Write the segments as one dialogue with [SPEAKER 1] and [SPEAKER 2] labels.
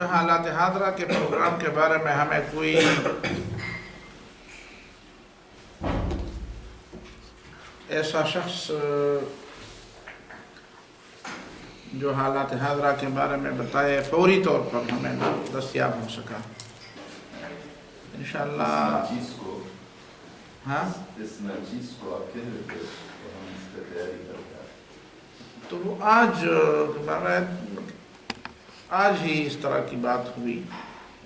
[SPEAKER 1] حالات حاضرہ کے پروگرام کے بارے میں ہمیں کوئی ایسا شخص جو حالات حاضرہ کے بارے میں بتائے فوری طور پر ہمیں دستیاب ہو سکا انشاءاللہ. ہاں
[SPEAKER 2] اس چیز کو آپ کہہ رہے تھے تو ہم اس پہ تیاری کرتے ہیں.
[SPEAKER 1] تو وہ آج ہی اس طرح کی بات ہوئی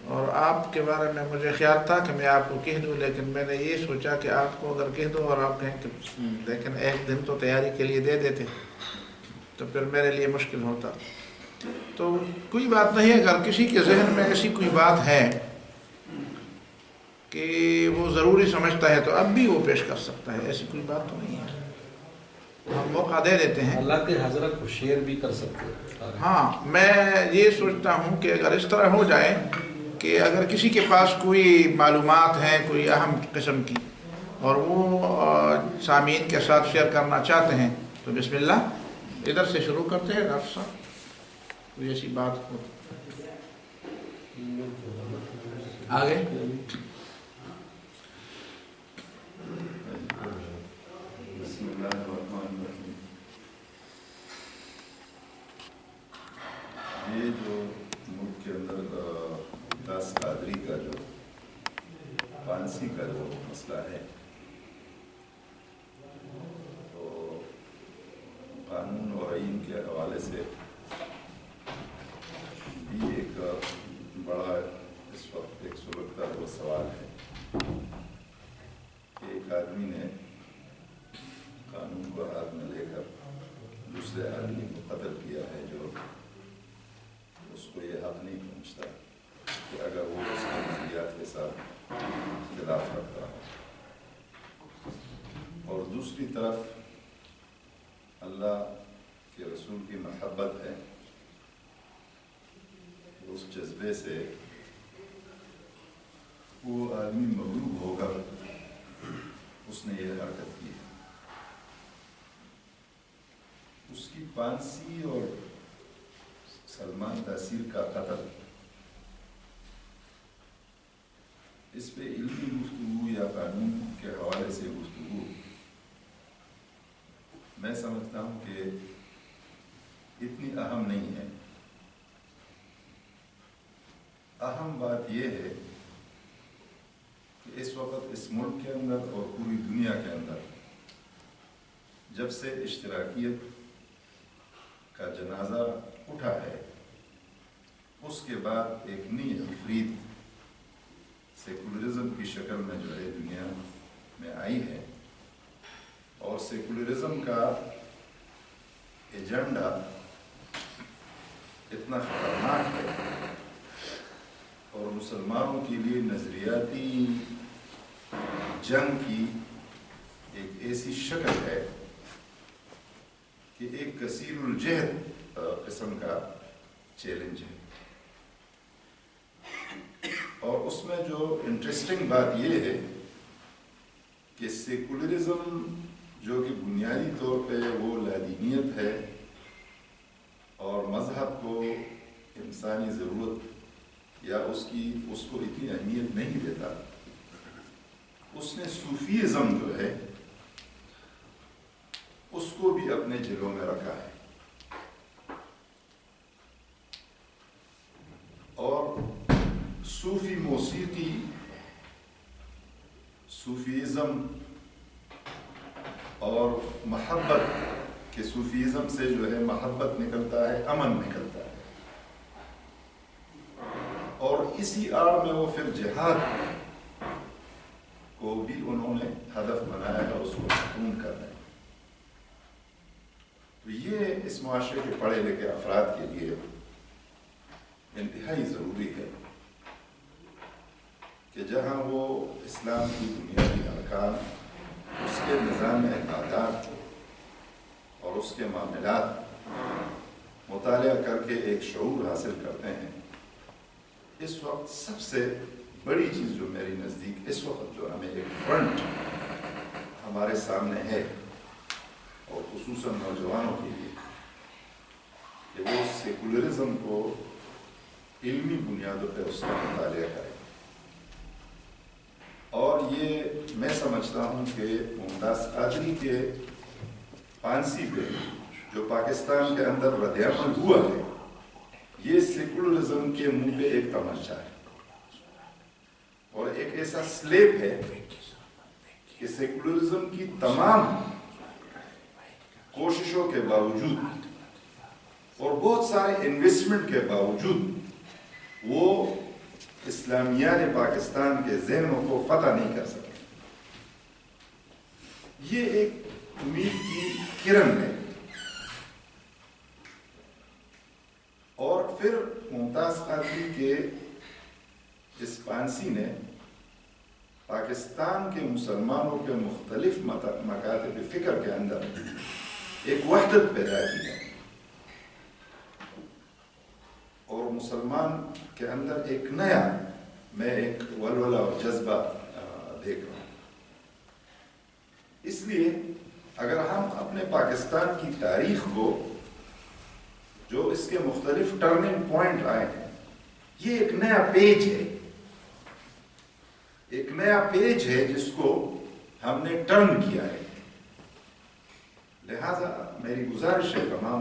[SPEAKER 1] اور آپ کے بارے میں مجھے خیال تھا کہ میں آپ کو کہہ دوں، لیکن میں نے یہ سوچا کہ آپ کو اگر کہہ دوں اور آپ کہیں کہ لیکن ایک دن تو تیاری کے لیے دے دیتے تو پھر میرے لیے مشکل ہوتا. تو کوئی بات نہیں، اگر کسی کے ذہن میں ایسی کوئی بات ہے کہ وہ ضروری سمجھتا ہے تو اب بھی وہ پیش کر سکتا ہے، ایسی کوئی بات تو نہیں ہے، ہم موقع دے دیتے ہیں.
[SPEAKER 3] اللہ کے حضرت کو شیئر بھی کر سکتے ہیں.
[SPEAKER 1] ہاں میں یہ سوچتا ہوں کہ اگر اس طرح ہو جائے کہ اگر کسی کے پاس کوئی معلومات ہیں کوئی اہم قسم کی اور وہ سامعین کے ساتھ شیئر کرنا چاہتے ہیں تو بسم اللہ ادھر سے شروع کرتے ہیں. ڈاکٹر صاحب کوئی ایسی بات ہو آگے.
[SPEAKER 2] بسم اللہ الرحمن الرحیم. یہ جو ملک کے اندر داس قادری کا جو پانسی کا جو مسئلہ ہے تو قانون اور آئین کے حوالے سے بھی ایک بڑا اس وقت ایک سلگتا ہوا سوال ہے کہ ایک آدمی نے قانون کو ہاتھ میں لے کر دوسرے آدمی کو قتل کیا ہے جو اس کو یہ حق نہیں پہنچتا کہ اگر وہ اس کے نظریات کے ساتھ اختلاف رکھتا ہے. اور دوسری طرف اللہ کے رسول کی محبت ہے، اس جذبے سے وہ آدمی مغلوب ہو کر اس نے یہ حرکت کی ہے. اس کی پانسی اور سلمان تاثیر کا قتل اس پہ علمی گفتگو یا قانون کے حوالے سے گفتگو میں سمجھتا ہوں کہ اتنی اہم نہیں ہے. اہم بات یہ ہے کہ اس وقت اس ملک کے اندر اور پوری دنیا کے اندر جب سے اشتراکیت کا جنازہ اٹھا ہے اس کے بعد ایک نئی تفرید سیکولرزم کی شکل میں جو ہے دنیا میں آئی ہے اور سیکولرزم کا ایجنڈا اتنا خطرناک ہے اور مسلمانوں کے لیے نظریاتی جنگ کی ایک ایسی شکل ہے کہ ایک کثیر الجہد قسم کا چیلنج ہے. اور اس میں جو انٹرسٹنگ بات یہ ہے کہ سیکولرزم جو کہ بنیادی طور پہ وہ لادینیت ہے اور مذہب کو انسانی ضرورت یا اس کو اتنی اہمیت نہیں دیتا، اس نے صوفیزم جو ہے اس کو بھی اپنے جلوں میں رکھا ہے. اور صوفی موسیقی، صوفیزم اور محبت کے صوفیزم سے جو ہے محبت نکلتا ہے، امن نکلتا ہے. اور اسی آڑ میں وہ پھر جہاد کو بھی انہوں نے ہدف بنایا ہے، اس کو محکوم کرنا ہے. تو یہ اس معاشرے کے پڑھے لکھے افراد کے لیے انتہائی ضروری ہے کہ جہاں وہ اسلام کی بنیادی ارکان، اس کے نظام عبادات اور اس کے معاملات مطالعہ کر کے ایک شعور حاصل کرتے ہیں. اس وقت سب سے بڑی چیز جو میری نزدیک اس وقت جو ہمیں ایک فرنٹ ہمارے سامنے ہے اور خصوصاً نوجوانوں کے لیے کہ وہ سیکولرزم کو علمی بنیادوں پہ اس کا مطالعہ کرے. اور یہ میں سمجھتا ہوں کہ ممتاز قادری کے پانسی پہ جو پاکستان کے اندر رد عمل ہوا ہے، یہ سیکولرزم کے منہ پہ ایک تمانچہ ہے اور ایک ایسا سلیب ہے کہ سیکولرزم کی تمام کوششوں کے باوجود اور بہت سارے انویسٹمنٹ کے باوجود وہ اسلامیان پاکستان کے ذہنوں کو فتح نہیں کر سکے. یہ ایک امید کی کرن ہے. اور پھر ممتاز قادری کے اس پانسی نے پاکستان کے مسلمانوں کے مختلف مکاتب فکر کے اندر ایک وحدت پیدا کی ہے اور مسلمان کے اندر ایک نیا میں ایک ولولہ اور جذبہ دیکھ رہا ہوں. اس لیے اگر ہم اپنے پاکستان کی تاریخ کو، جو اس کے مختلف ٹرننگ پوائنٹ آئے ہیں، یہ ایک نیا پیج ہے، ایک نیا پیج ہے جس کو ہم نے ٹرن کیا ہے. لہذا میری گزارش ہے تمام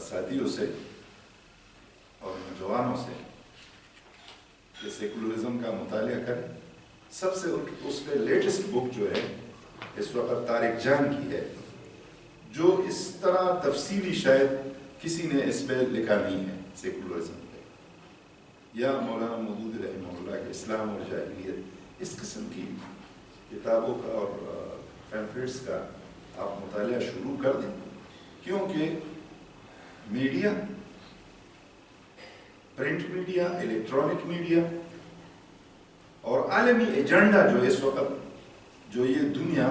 [SPEAKER 2] ساتھیوں سے اور نوجوانوں سے کہ سیکولرزم کا مطالعہ کریں. سب سے اس پہ لیٹسٹ بک جو ہے اس وقت طارق جان کی ہے، جو اس طرح تفصیلی شاید کسی نے اس پہ لکھا نہیں ہے سیکولرزم پہ، یا مولانا مودودی رحمہ اللہ کے اسلام اور جاہلیت. اس قسم کی کتابوں کا اور پیمفلیٹس کا آپ مطالعہ شروع کر دیں، کیونکہ media, print media, electronic media اور عالمی ایجنڈا جو اس وقت جو یہ دنیا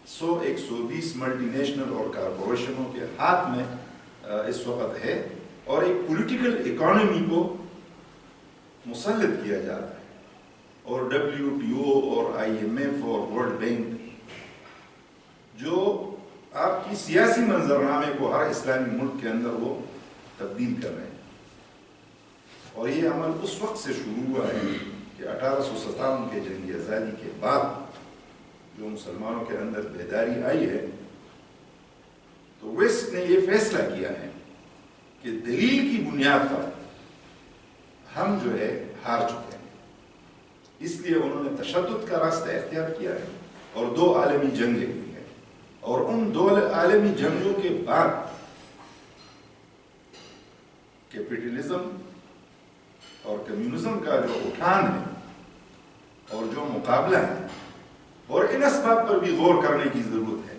[SPEAKER 2] 120 ملٹی نیشنل اور کارپوریشنوں کے ہاتھ میں اس وقت ہے اور ایک پولیٹیکل اکانومی کو مسلط کیا جا رہا ہے. اور WTO اور IMF اور ورلڈ بینک جو آپ کی سیاسی منظرنامے کو ہر اسلامی ملک کے اندر وہ تبدیل کر رہے ہیں. اور یہ عمل اس وقت سے شروع ہوا ہے کہ 1857 کے جنگ آزادی کے بعد جو مسلمانوں کے اندر بیداری آئی ہے، تو ویسٹ نے یہ فیصلہ کیا ہے کہ دلیل کی بنیاد پر ہم جو ہے ہار چکے ہیں. اس لیے انہوں نے تشدد کا راستہ اختیار کیا ہے اور 2 عالمی جنگیں ہوئی ہیں. اور ان 2 عالمی جنگوں کے بعد کیپٹلزم اور کمیونزم کا جو اٹھان ہے اور جو مقابلہ ہے، اور ان اسباب پر بھی غور کرنے کی ضرورت ہے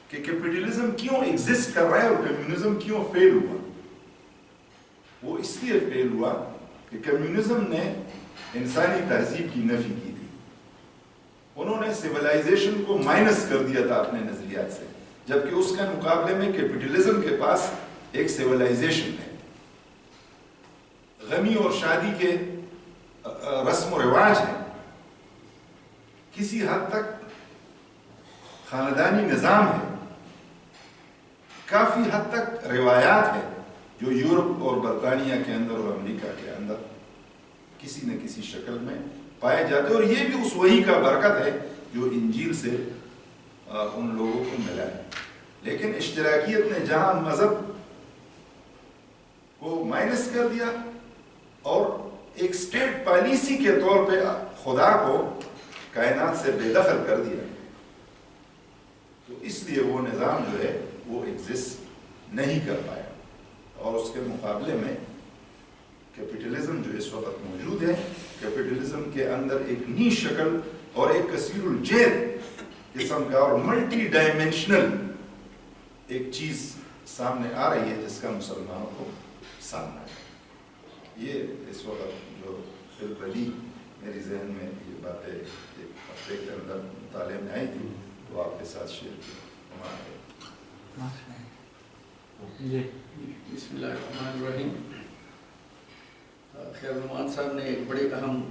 [SPEAKER 2] کہ کیپٹلزم کیوں ایگزسٹ کر رہا ہے اور کمیونزم کیوں فیل ہوا. وہ اس لیے فیل ہوا کہ کمیونزم نے انسانی تہذیب کی نفی کی تھی. انہوں نے سیولائزیشن کو مائنس کر دیا تھا اپنے نظریات سے، جبکہ اس کے مقابلے میں کیپٹلزم کے پاس ایک سیولائزیشن ہے. غمی اور شادی کے رسم و رواج ہیں، کسی حد تک خاندانی نظام ہے، کافی حد تک روایات ہیں جو یورپ اور برطانیہ کے اندر اور امریکہ کے اندر کسی نہ کسی شکل میں پائے جاتے ہیں. اور یہ بھی اس وحی کا برکت ہے جو انجیل سے ان لوگوں کو ملا ہے. لیکن اشتراکیت نے جہاں مذہب کو مائنس کر دیا اور ایک سٹیٹ پالیسی کے طور پہ خدا کو کائنات سے بے دخل کر دیا، تو اس لیے وہ نظام جو ہے وہ ایگزسٹ نہیں کر پایا. اور اس کے مقابلے میں کیپٹلزم جو اس وقت موجود ہے، کیپٹلزم کے اندر ایک نئی شکل اور ایک کثیر الجہت قسم کا اور ملٹی ڈائمینشنل ایک چیز سامنے آ رہی ہے جس کا مسلمانوں کو سامنا ہے. یہ اس وقت جو بالکل میری ذہن میں یہ باتیں ایک ہفتے کے اندر مطالعے میں آئی تھی، تو آپ کے ساتھ شیئر کی.
[SPEAKER 4] جی بسم اللہ الرحمن الرحیم. خیر نعمان صاحب نے ایک بڑے اہم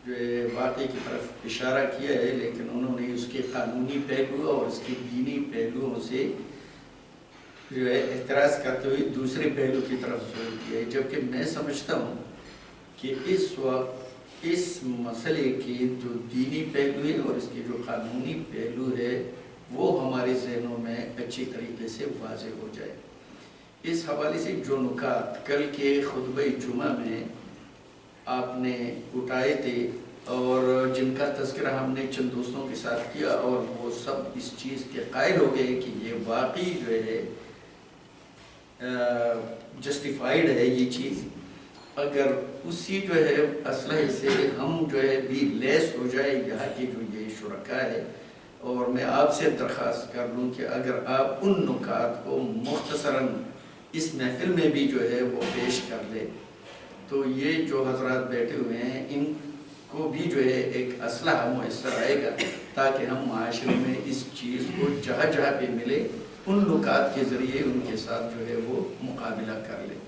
[SPEAKER 4] جو واقعے کی طرف اشارہ کیا ہے، لیکن انہوں نے اس کے قانونی پہلو اور اس کے دینی پہلوؤں سے جو ہے اعتراض کرتے ہوئے دوسرے پہلو کی طرف زور دیا ہے، جبکہ میں سمجھتا ہوں کہ اس وقت اس مسئلے کی جو دینی پہلو ہے اور اس کی جو قانونی پہلو ہے وہ ہمارے ذہنوں میں اچھی طریقے سے واضح ہو جائے۔ اس حوالے سے جو نکات کل کے خطبہ جمعہ میں آپ نے اٹھائے تھے اور جن کا تذکرہ ہم نے چند دوستوں کے ساتھ کیا، اور وہ سب اس چیز کے قائل ہو گئے کہ یہ واقعی جو ہے جسٹیفائیڈ ہے یہ چیز، اگر اسی جو ہے اسلحے سے ہم جو ہے بھی لیس ہو جائے یہاں کے جو یہ شرکاء ہے، اور میں آپ سے درخواست کر لوں کہ اگر آپ ان نکات کو مختصراً اس محفل میں بھی جو ہے وہ پیش کر دیں تو یہ جو حضرات بیٹھے ہوئے ہیں ان کو بھی جو ہے ایک اسلحہ میسر آئے گا، تاکہ ہم معاشرے میں اس چیز کو جہاں جہاں پہ ملے ان نکات کے ذریعے ان کے ساتھ جو ہے وہ مقابلہ کر لیں۔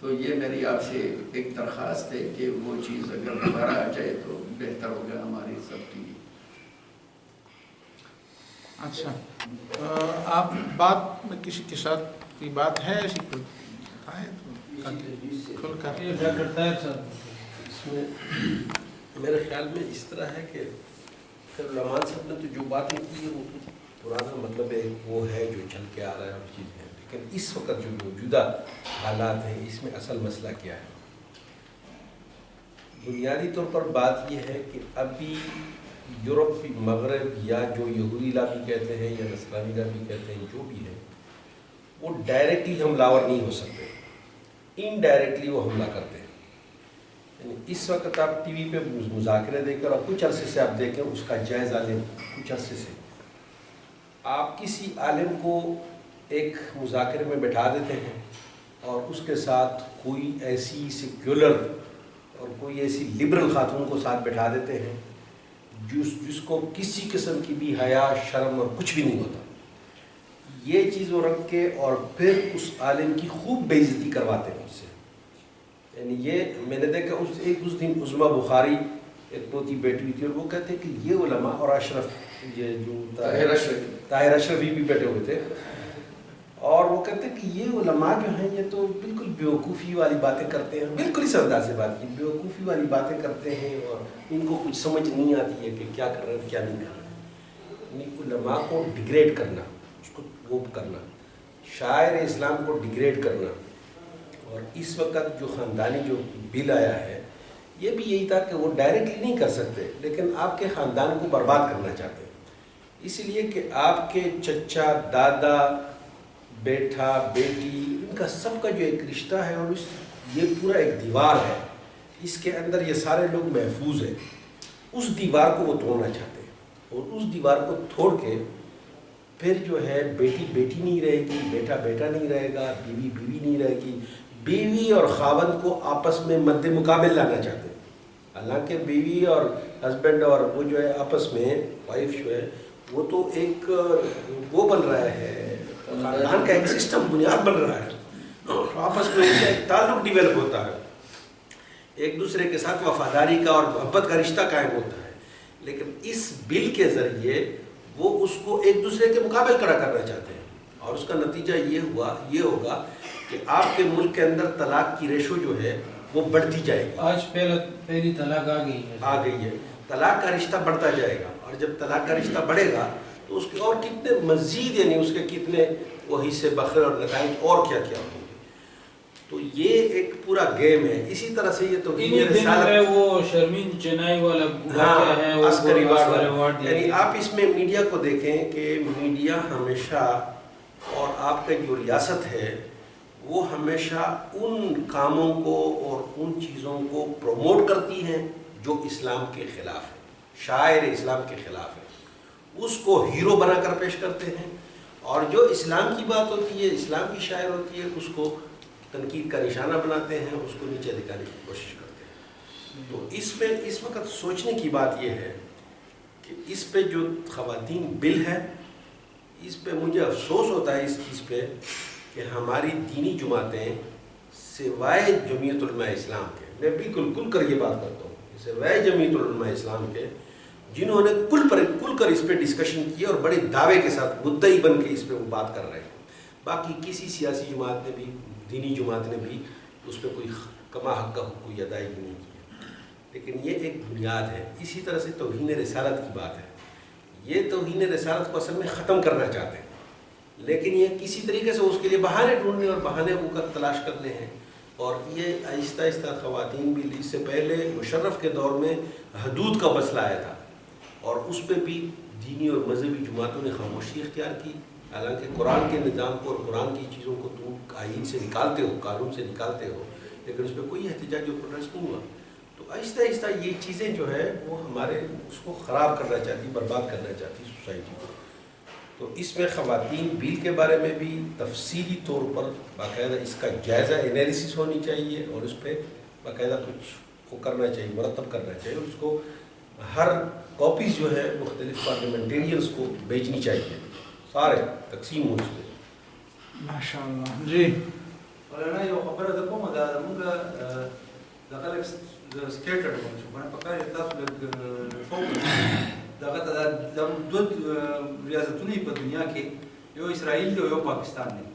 [SPEAKER 4] تو یہ میری آپ سے ایک درخواست ہے کہ وہ چیز اگر دوبارہ آ جائے تو بہتر ہوگا ہماری سب کے لیے۔
[SPEAKER 1] اچھا، آپ بات میں کسی کے ساتھ کوئی بات ہے ایسی کوئی بتائیں تو کھل کر۔
[SPEAKER 3] ڈاکٹر طاہر صاحب، اس میں میرے خیال میں اس طرح ہے کہ علماء صاحب نے تو جو باتیں کی ہیں وہ تو پرانا مطلب ہے، وہ ہے جو چل کے آ رہا ہے اور چیز ہے، لیکن اس وقت جو موجودہ حالات ہیں اس میں اصل مسئلہ کیا ہے؟ بنیادی طور پر بات یہ ہے کہ ابھی یورپ مغرب یا جو یہودی لابی کہتے ہیں یا نصرانی لابی کہتے ہیں، جو بھی ہے وہ ڈائریکٹلی حملہ نہیں ہو سکتے، انڈائریکٹلی وہ حملہ کرتے ہیں۔ یعنی اس وقت آپ ٹی وی پہ مذاکرے دیکھ کر اور کچھ عرصے سے آپ دیکھیں اس کا جائزہ لیں، کچھ عرصے سے آپ کسی عالم کو ایک مذاکرے میں بٹھا دیتے ہیں اور اس کے ساتھ کوئی ایسی سیکولر اور کوئی ایسی لبرل خاتون کو ساتھ بٹھا دیتے ہیں جس کو کسی قسم کی بھی حیا شرم اور کچھ بھی نہیں ہوتا، یہ چیز وہ رکھ کے اور پھر اس عالم کی خوب بے عزتی کرواتے ہیں اس سے۔ یعنی یہ میں نے دیکھا اس دن عظمہ بخاری ایک پوتی بیٹی ہوئی تھی اور وہ کہتے ہیں کہ یہ علماء اور اشرف یہ جو طاہر اشرفی بھی بیٹھے ہوئے تھے، اور وہ کہتے ہیں کہ یہ علماء جو ہیں یہ تو بالکل بیوقوفی والی باتیں کرتے ہیں، بالکل اس انداز سے بات کی، بیوقوفی والی باتیں کرتے ہیں اور ان کو کچھ سمجھ نہیں آتی ہے کہ کیا کر رہے ہیں کیا نہیں کر رہے ہیں۔ یعنی علماء کو ڈیگریڈ کرنا، اس کو وہ کرنا، شاعر اسلام کو ڈیگریڈ کرنا، اور اس وقت جو خاندانی جو بل آیا ہے یہ بھی یہی تھا کہ وہ ڈائریکٹلی نہیں کر سکتے لیکن آپ کے خاندان کو برباد کرنا چاہتے ہیں، اس لیے کہ آپ کے چچا دادا بیٹا بیٹی ان کا سب کا جو ایک رشتہ ہے اور یہ پورا ایک دیوار ہے، اس کے اندر یہ سارے لوگ محفوظ ہیں، اس دیوار کو وہ توڑنا چاہتے ہیں، اور اس دیوار کو توڑ کے پھر جو ہے بیٹی بیٹی نہیں رہے گی، بیٹا بیٹا نہیں رہے گا، بیوی بیوی نہیں رہے گی، بیوی اور خاوند کو آپس میں مد مقابل لانا چاہتے ہیں۔ حالانکہ بیوی اور ہسبینڈ اور وہ جو ہے آپس میں وائف جو ہے وہ تو ایک وہ بن رہا ہے، خاندان کا ایک سسٹم بنیاد بن رہا ہے، آپس میں ایک تعلق ڈیولپ ہوتا ہے، ایک دوسرے کے ساتھ وفاداری کا اور محبت کا رشتہ قائم ہوتا ہے، لیکن اس بل کے ذریعے وہ اس کو ایک دوسرے کے مقابل کھڑا کرنا چاہتے ہیں، اور اس کا نتیجہ یہ ہوگا کہ آپ کے ملک کے اندر طلاق کی ریشو جو ہے وہ بڑھتی جائے گی۔
[SPEAKER 5] آج پہلی طلاق آ گئی ہے،
[SPEAKER 3] طلاق کا رشتہ بڑھتا جائے گا، اور جب طلاق کا رشتہ بڑھے گا تو اس کے اور کتنے مزید یعنی اس کے کتنے وہ حصے بخر اور نتائج اور کیا کیا ہوں گے، تو یہ ایک پورا گیم ہے۔ اسی طرح سے یہ تو
[SPEAKER 5] وہ شرمین چنائی والا ہے،
[SPEAKER 3] عسکری وارڈ، یعنی آپ اس میں میڈیا کو دیکھیں کہ میڈیا ہمیشہ اور آپ کا جو ریاست ہے وہ ہمیشہ ان کاموں کو اور ان چیزوں کو پروموٹ کرتی ہیں جو اسلام کے خلاف ہے، شاعر اسلام کے خلاف ہے، اس کو ہیرو بنا کر پیش کرتے ہیں، اور جو اسلام کی بات ہوتی ہے، اسلام کی شاعر ہوتی ہے، اس کو تنقید کا نشانہ بناتے ہیں، اس کو نیچے دکھانے کی کوشش کرتے ہیں۔ تو اس میں اس وقت سوچنے کی بات یہ ہے کہ اس پہ جو خواتین بل ہے اس پہ مجھے افسوس ہوتا ہے اس چیز پہ کہ ہماری دینی جماعتیں سوائے جمعیت علماء اسلام کے، میں بالکل کھل کر یہ بات کرتا ہوں، سوائے جمعیت علماء اسلام کے جنہوں نے کھل کر اس پہ ڈسکشن کی اور بڑے دعوے کے ساتھ مدعی بن کے اس پہ وہ بات کر رہے ہیں، باقی کسی سیاسی جماعت نے بھی دینی جماعت نے بھی اس پہ کوئی کما حق کا کوئی ادائیگی نہیں کی ہے، لیکن یہ ایک بنیاد ہے۔ اسی طرح سے توہین رسالت کی بات ہے، یہ توہین رسالت کو اصل میں ختم کرنا چاہتے ہیں، لیکن یہ کسی طریقے سے اس کے لیے بہانے ڈھونڈنے اور بہانے وہ کا تلاش کرنے ہیں، اور یہ آہستہ آہستہ خواتین بھی، اس سے پہلے مشرف کے دور میں حدود کا مسئلہ آیا تھا اور اس پہ بھی دینی اور مذہبی جماعتوں نے خاموشی اختیار کی، حالانکہ قرآن کے نظام کو اور قرآن کی چیزوں کو تم آئین سے نکالتے ہو، قانون سے نکالتے ہو، لیکن اس پہ کوئی احتجاجی پروٹیسٹ نہیں ہوا۔ تو آہستہ آہستہ یہ چیزیں جو ہے وہ ہمارے اس کو خراب کرنا چاہتی، برباد کرنا چاہتی سوسائٹی کو۔ تو اس میں خواتین بل کے بارے میں بھی تفصیلی طور پر باقاعدہ اس کا جائزہ انالیسس ہونی چاہیے اور اس پہ باقاعدہ کچھ وہ کرنا چاہیے، مرتب کرنا چاہیے، اور اس کو ہر کاپیز جو ہے مختلف پارلیمنٹیرینز کو بیچنی چاہیے، سارے تقسیم ہو اس پہ۔
[SPEAKER 1] ماشاء الله. جی
[SPEAKER 6] ولا یو خبره ده کومه ده موږ د خلک سکیټر کوم چې باندې پکاره تاسو د فوق دغه د دوه ریاستونه په دنیا کې یو اسرائیل دی او یو پاکستان دی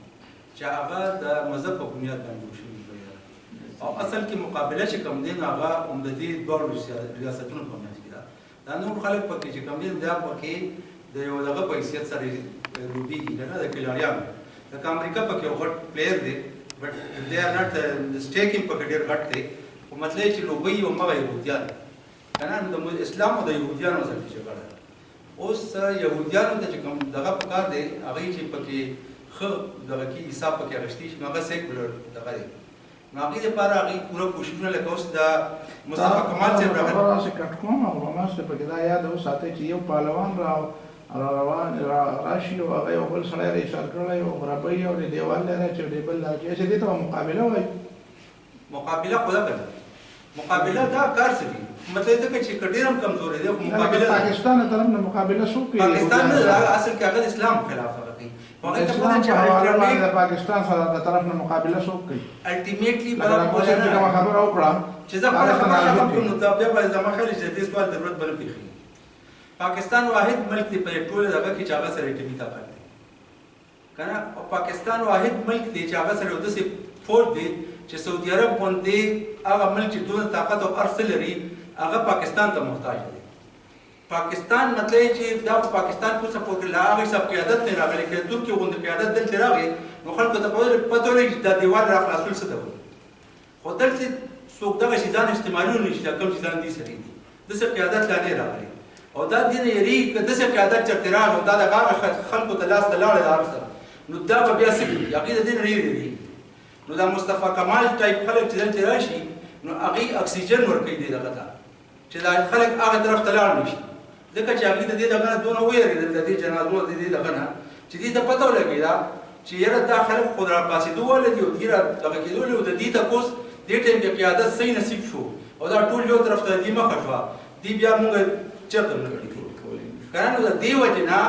[SPEAKER 6] چې هغه د مذهب په بنیاد باندې جوړ شوي دي، او اصل کې مقابله چې کوم دی هغه عمدتي دواړو ریاستونو په منځ کې ده. دا نور خلک پکې چې کوم دی دا پکې د یو دغه په حیثیت سره لوبېږي، نه د کلاریانو. لکه امریکا پکې یو غټ پلیئر دی، بټ دې آر ناٹ سټیک هم پکې ډېر غټ دی، خو مطلب یې چې لوبوي همغه یهودیان که نه، نو د اسلام او د یهودیانو سره جګړه ده. اوس یهودیانو ته چې کوم دغه پکار دی هغوی چې پکې ښه دغه کې حساب پکې اخیستی شي، نو هغه سیکولر دغه دی، نو هغوی دپاره هغوی پوره کوششونه لکه اوس د مصطفی کمال صاحب راغلی.
[SPEAKER 1] خبره چې کټ کوم او ماسته پکې دا یاد وساتئ چې یو پهلوان روان راشي او هغه یو بل سړی را ایسار کړی او غربوي او د دیوال لري چې د بل چې دې ته مقابله وایي.
[SPEAKER 6] مقابله خو دغه ده، مقابله دا کار څه دي، مطلب ځکه چې که ډېر هم کمزوری دی، خو مقابله
[SPEAKER 1] پاکستان له طرف نه مقابله څوک کوي؟
[SPEAKER 6] پاکستان نه، اصل کې هغه د اسلام خلاف هغه کوي.
[SPEAKER 1] اسلام په حواله باندې د پاکستان سره د طرف نه مقابله څوک کوي؟
[SPEAKER 6] الټیمیټلی
[SPEAKER 1] دا کومه خبره وکړه
[SPEAKER 6] چې زه خپله خبره کوم، نو دا بیا به زما خیال چې دې سوال ضرورت به نه پېښېږي. پاکستان واحد ملک دی په ټوله دغه کې چې هغه سره اټومي طاقت دی، که نه؟ او پاکستان واحد ملک دی چې هغه سره یو داسې فوج دی چې سعودي عرب غوندې هغه ملک چې دونه طاقت او هر څه لري هغه پاکستان ته محتاج دی. پاکستان مطلب چې دا په پاکستان په سپورټ له هغه حساب قیادت نه راغلی، که ترکیه غوندې قیادت دلته راغی نو خلکو ته پته ولګي چې دا دیوال را خلاصول څه ته وایي، خو دلته څوک دغه شیزان استعمالونه نشي، کوم شیزان دي سړي دي، داسې قیادت لا نه راغلی، او دا دین یری که داسې قیادت چېرته راغی دا د هغه خلکو ته لاس ته لاړی د هر سره، نو دا به بیا څه کوي؟ هغوی د دین ډېرې. نو دا مصطفی کمال ټایپ خلک چې دلته راشي نو هغوی اکسیجن ورکوي دې دغه ته چې دا خلک هغه طرف ته لاړ نه شي، ځکه چې هغوی د دې دغه نه دونه ویرېدل د دې جنازو د دې دغه نه چې دې ته پته ولګېده چې یاره دا خلک خو را پاسېدو واله دي او دې را دغه کېدو او د دې تپوس دې ټایم کې قیادت صحیح نصیب شو او دا ټول یو طرف ته دې مخه شوه، دې بیا مونږ چېرته نه کړي که نه. نو د دې وجې نه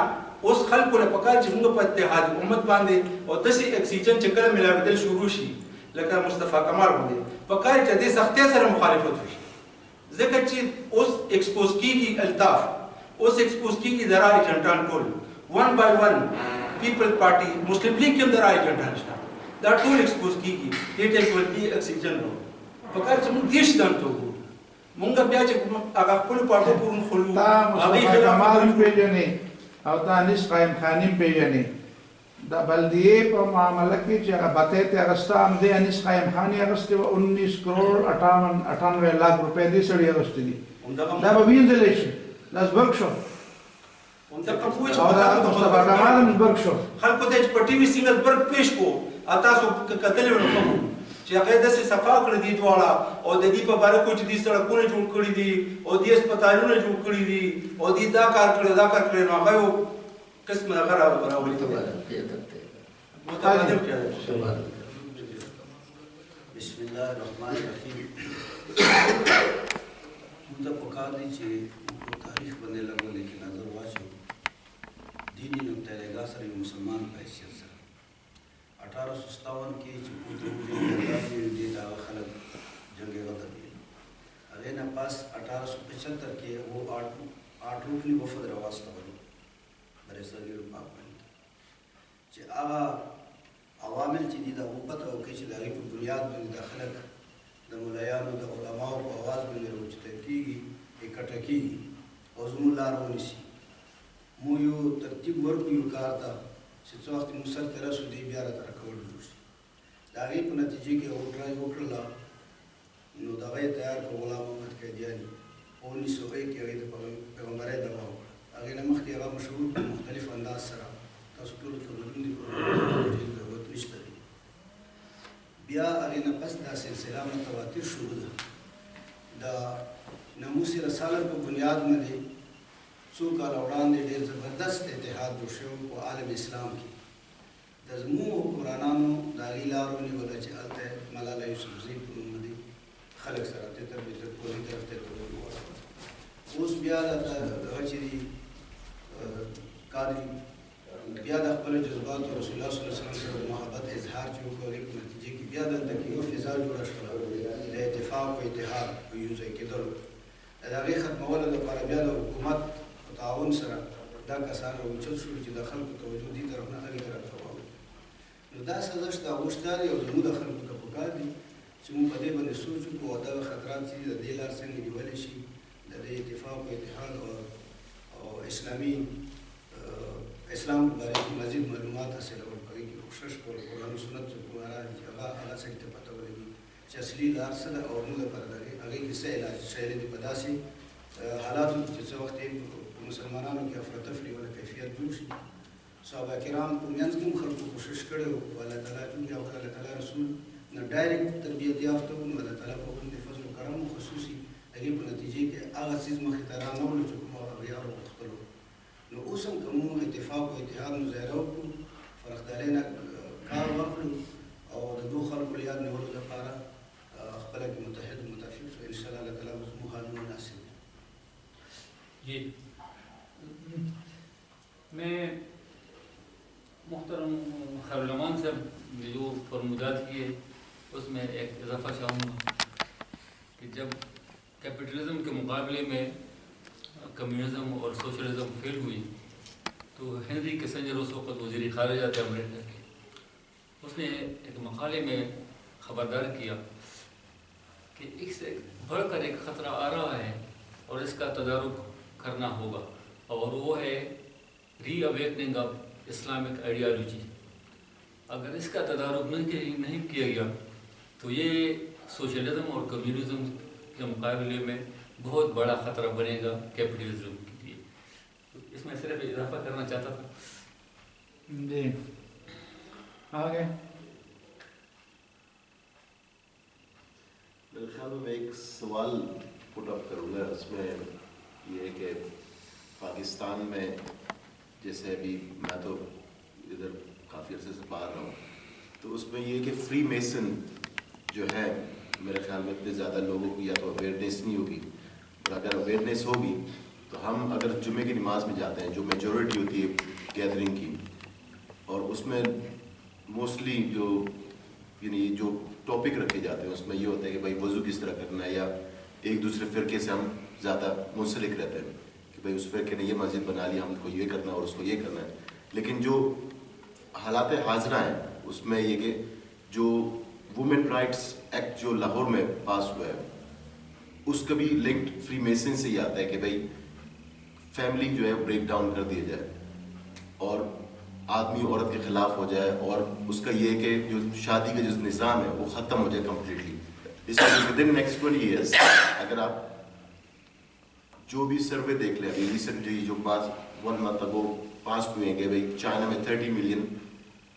[SPEAKER 6] اوس خلکو له پکار چې موږ په اتحاد امت باندې او داسې اکسیجن چې کله ملاوېدل شروع شي لکه مصطفی کمال باندې پکار چې دې سختۍ سره مخالفت وشي، ځکه چې اوس ایکسپوز کېږي الطاف، اوس ایکسپوز کېږي د را ایجنټان ټول ون بای ون، پیپل پارټي، مسلم لیگ کې هم د را ایجنټان شته، دا ټول ایکسپوز کېږي. دې ټایم کې ورته اکسیجن نو پکار چې موږ دې شیدان ته وګورو، مونږ بیا چې هغه خپلو پارټو پورې خلو
[SPEAKER 1] تا مصطفی کمال هم پېژنې او تا انیس قایم خاني هم پېژنې، د بلدیې په معامله کې چې هغه بتۍ ته اخیسته همدې انیس قایم خاني اخیستې وه 19 کروڑ 98 لاکھ روپۍ دې سړي اخیستې دي، دا به وینځلی شي، دا زبرګ شو او دا مصطفی کمال هم زبرګ شو.
[SPEAKER 6] خلکو ته چې په ټي وي سینګل برګ پیش کو او تاسو کتلې ونه کوو چې هغه داسې صفا کړي دي دواړه او د دې په باره کې چې دې سړکونه جوړ کړي دي او دې هسپتالونه جوړ کړي دي او دې دا کار کړی دا کار کړی، نو هغه یو قسم هغه راولي متبادل قیادت.
[SPEAKER 7] بسم الله الرحمن الرحیم. موږ ته پکار دی چې تاریخ باندې لږ لیکي نظر واچو دیني نقطه نگاه سره یو مسلمان په حیثیت سره 1857 کې چې کوم دا خلک جنگ غدر دی، هغه نه پاس 1875 کې وہ آٹھوٹلی وفد راواستولو در اسرائیل پاک باندې چې هغه عوامل چې دي د هغو پته وکړي چې د هغې په بنیاد باندې دا خلک د ملایانو د علماو په اواز باندې راوچته کېږي اکټه کېږي او زموږ لار ونیسي. مو یو ترتیب ورکړو یو کار ته چې څه وخت موږ سر ته رسو دی بیا راته راکول جوړ شي. د هغې په نتیجې کې هغو ټرای وکړله نو د هغه یې تیار کړ غلام محمد قیدیاني په 1901 کې هغې د پیغمبرۍ دعوا وکړه. هغې نه مخکې هغه مشهور په مختلف انداز سره تاسو ټولو ته معلوم دي ضرورت نشته دی. بیا هغې نه پس دا سلسله متواتر شروع ده. د ناموس رسالت په بنیاد باندې څو کاله وړاندې ډېر زبردست اتحاد جوړ شوی په عالم اسلام کې. د زموږ حکمرانانو د هغې لار ونیوله چې هلته ملاله یوسفزۍ په نوم باندې خلک سره تتر بتر کوري طرف ته اوس بیا دغه چې دي قادري بیا د خپلو جذباتو رسول الله صلی الله علیه وسلم سره محبت اظهار چې وکړو هغې په نتیجې کې بیا دلته کې یوه فضا جوړه شوه د اتفاق او اتحاد په یو ځای کېدلو. د هغې ختمولو لپاره بیا د حکومت په تعاون سره دا کسان راوچت شول چې د خلکو توجه دې طرف نه هغې طرف ته واوړي. نو دا سزشت د هغو شته دي او زموږ د خلکو ته پکار دي چې موږ په دې باندې سوچ وکړو او دغه خطرات چې د دې لار څنګه نیولی شي د دې اتفاق او اتحاد او اسلام په باره کې مزید معلومات حاصلول په هغې کې کوشش کول قرآن و سنت چې ګماران چې هغه سړي ته پته ولګي چې اصلي لار څه ده او موږ لپاره د هغې کې څه علاج شوی دی په داسې حالاتو چې څه وخت یې په مسلمانانو کې افراتفري ولا کیفیت جوړ شي. صحابه کرام په منځ کې هم خلکو کوشش کړی و او الله تعالی چونکې الله تعالی رسول نه ډایرکټ تربیت یافته و نو الله تعالی په باندې فضل و کرم خصوصي هغې په نتیجې کې هغه څیز مخې ته رانهولو چې کوم هغه غیار وغوښتلو. نو اوس هم که موږ اتفاق او اتحاد مظاهره وکړو فرخدالۍ نه کار واخلو او د دو خلکو له یاد نیولو لپاره خپله کې متحد و متفق شو انشاءالله الله تعالی به زموږ حال مناسب وي.
[SPEAKER 5] جی میں محترم خیرالرحمان صاحب نے جو فرمودات کیے اس میں ایک اضافہ چاہوں گا کہ جب کیپٹلزم کے مقابلے میں کمیونزم اور سوشلزم فیل ہوئی تو ہنری کسنجر اس وقت وزیر خارجہ تھے امریکہ کے. اس نے ایک مقالے میں خبردار کیا کہ ایک سے بڑھ کر ایک خطرہ آ رہا ہے اور اس کا تدارک کرنا ہوگا اور وہ ہے ری اویکننگ آف اسلامک آئیڈیالوجی. اگر اس کا تدارک نہیں کیا گیا تو یہ سوشلزم اور کمیونزم کے مقابلے میں بہت بڑا خطرہ بنے گا کیپٹلزم کے لیے. اس میں صرف اضافہ کرنا چاہتا تھا.
[SPEAKER 1] جی آگے.
[SPEAKER 8] میرے خیال میں ایک سوال پٹ اپ کروں گا. اس میں یہ ہے کہ پاکستان میں جیسے ابھی میں تو ادھر کافی عرصے سے باہر رہا ہوں تو اس میں یہ کہ فری میسن جو ہے میرے خیال میں اتنے زیادہ لوگوں کی یا تو اویئرنیس نہیں ہوگی. اور اگر اویئرنیس ہوگی تو ہم اگر جمعے کی نماز میں جاتے ہیں جو میجورٹی ہوتی ہے گیدرنگ کی اور اس میں موسٹلی جو یعنی جو ٹاپک رکھے جاتے ہیں اس میں یہ ہوتا ہے کہ بھائی وضو کس طرح کرنا ہے یا ایک دوسرے فرقے سے ہم زیادہ منسلک رہتے ہیں کہ بھائی اس فرقے نے یہ مسجد بنا لی ہم کو یہ کرنا ہے اور اس کو یہ کرنا ہے. لیکن جو حالات حاضرہ ہیں اس میں یہ کہ جو وومن رائٹس ایکٹ جو لاہور میں پاس ہوا ہے اس کا بھی لنکڈ فری میسن سے یہ آتا ہے کہ بھائی فیملی جو ہے بریک ڈاؤن کر دیا جائے اور آدمی عورت کے خلاف ہو جائے اور اس کا یہ کہ جو شادی کا جو نظام ہے وہ ختم ہو جائے کمپلیٹلی. اس میں ود ان نیکسٹ 20 ایئرس اگر آپ جو بھی سروے دیکھ لیں ابھی ریسنٹلی جو پاس 1 منتھ اگو پاس ہوئے ہیں کہ بھائی چائنا میں 30 ملین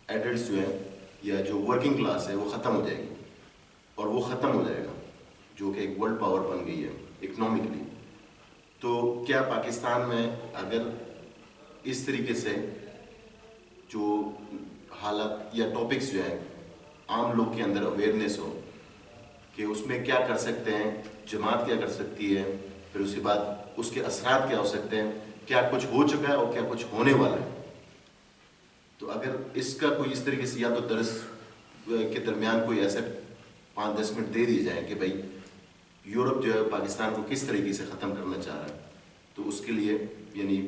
[SPEAKER 8] ایڈلٹس جو ہیں یا جو ورکنگ کلاس ہے وہ ختم ہو جائے گی اور وہ ختم ہو جائے گا جو کہ ایک ورلڈ پاور بن گئی ہے اکنامکلی. تو کیا پاکستان میں اگر اس طریقے سے جو حالات یا ٹاپکس جو ہیں عام لوگ کے اندر اویئرنیس ہو کہ اس میں کیا کر سکتے ہیں, جماعت کیا کر سکتی ہے, پھر اس کے بعد اس کے اثرات کیا ہو سکتے ہیں, کیا کچھ ہو چکا ہے اور کیا کچھ ہونے والا ہے. تو اگر اس کا کوئی اس طریقے سے یا تو درس کے درمیان کوئی ایسے 5-10 منٹ دے دیے جائیں کہ بھائی یورپ جو ہے پاکستان کو کس طریقے سے ختم کرنا چاہ رہا ہے, تو اس کے لیے یعنی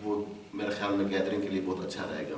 [SPEAKER 8] وہ میرے خیال میں گیدرنگ کے لیے بہت اچھا رہے گا.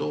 [SPEAKER 1] 2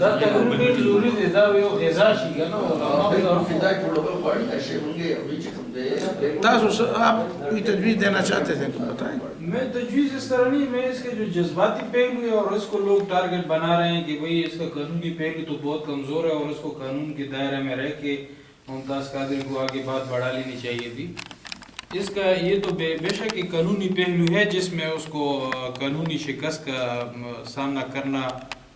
[SPEAKER 9] دا تقریبا ضروری دی دا یو غذا شي کنه او
[SPEAKER 4] فضا جوړول غواړي دا شی موږ یې چې کوم دی
[SPEAKER 1] تاسو آپ کوئی تجویز دینا چاہتے تھے تو بتائیں.
[SPEAKER 9] میں تجویز اس طرح نہیں، میں اس کے جو جذباتی پہلو ہے اور اس کو لوگ ٹارگٹ بنا رہے ہیں کہ بھئی اس کا قانونی پہلو تو بہت کمزور ہے اور اس کو قانون کے دائرے میں رہ کے ممتاز قادری کو آگے بات بڑھا لینی چاہیے تھی. اس کا یہ تو بے شک ایک قانونی پہلو ہے جس میں اس کو قانونی شکست کا سامنا کرنا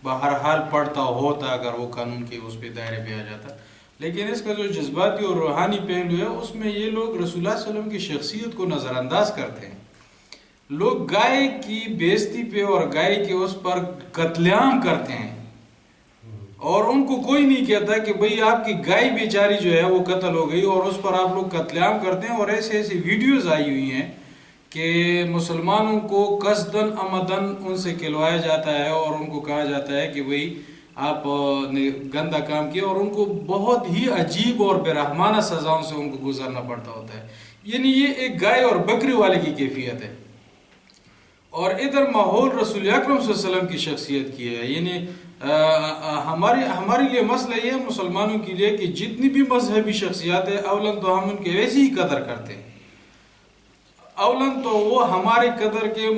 [SPEAKER 9] بہرحال پڑتا ہوتا اگر وہ قانون کے اس پہ دائرے پہ آ جاتا. لیکن اس کا جو جذباتی اور روحانی پہلو ہے اس میں یہ لوگ رسول اللہ صلی اللہ علیہ وسلم کی شخصیت کو نظر انداز کرتے ہیں. لوگ گائے کی بےزتی پہ اور گائے کے اس پر قتل عام کرتے ہیں اور ان کو کوئی نہیں کہتا کہ بھئی آپ کی گائے بیچاری جو ہے وہ قتل ہو گئی اور اس پر آپ لوگ قتل عام کرتے ہیں. اور ایسے ایسی ویڈیوز آئی ہوئی ہیں کہ مسلمانوں کو قصداً عمدن ان سے کھلوایا جاتا ہے اور ان کو کہا جاتا ہے کہ بھئی آپ نے گندہ کام کیا اور ان کو بہت ہی عجیب اور برحمانہ سزاؤں سے ان کو گزرنا پڑتا ہوتا ہے. یعنی یہ ایک گائے اور بکری والے کی کیفیت ہے. اور ادھر ماحول رسول اکرم صلی اللہ علیہ وسلم کی شخصیت کی ہے. یعنی ہمارے لیے مسئلہ یہ ہے مسلمانوں کے لیے کہ جتنی بھی مذہبی شخصیات ہیں اولاً تو ہم ان کے ویسے ہی قدر کرتے ہیں. اولاً تو وہ ہمارے قدر کے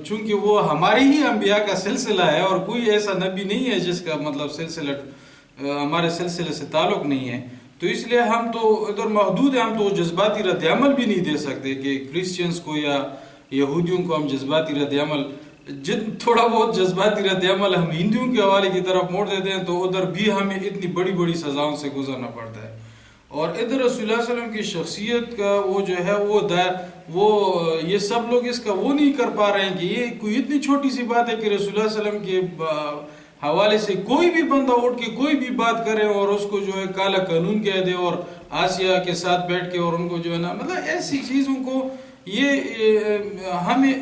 [SPEAKER 9] چونکہ وہ ہمارے ہی انبیاء کا سلسلہ ہے اور کوئی ایسا نبی نہیں ہے جس کا مطلب سلسلہ ہمارے سلسلے سے تعلق نہیں ہے. تو اس لیے ہم تو ادھر محدود ہیں. ہم تو جذباتی رد عمل بھی نہیں دے سکتے کہ کرسچنس کو یا یہودیوں کو ہم جذباتی رد عمل تھوڑا بہت جذباتی رد عمل ہم ہندوؤں کے حوالے کی طرف موڑ دیتے ہیں تو ادھر بھی ہمیں اتنی بڑی بڑی سزاؤں سے گزرنا پڑتا ہے. اور ادھر رسول اللہ صلی اللہ علیہ وسلم کی شخصیت کا وہ جو ہے وہ یہ سب لوگ اس کا وہ نہیں کر پا رہے ہیں کہ یہ کوئی اتنی چھوٹی سی بات ہے کہ رسول اللہ صلی اللہ علیہ وسلم کے حوالے سے کوئی بھی بندہ اٹھ کے کوئی بھی بات کرے اور اس کو جو ہے کالا قانون کہہ دے اور آسیہ کے ساتھ بیٹھ کے اور ان کو جو ہے نا مطلب ایسی چیزوں کو یہ ہمیں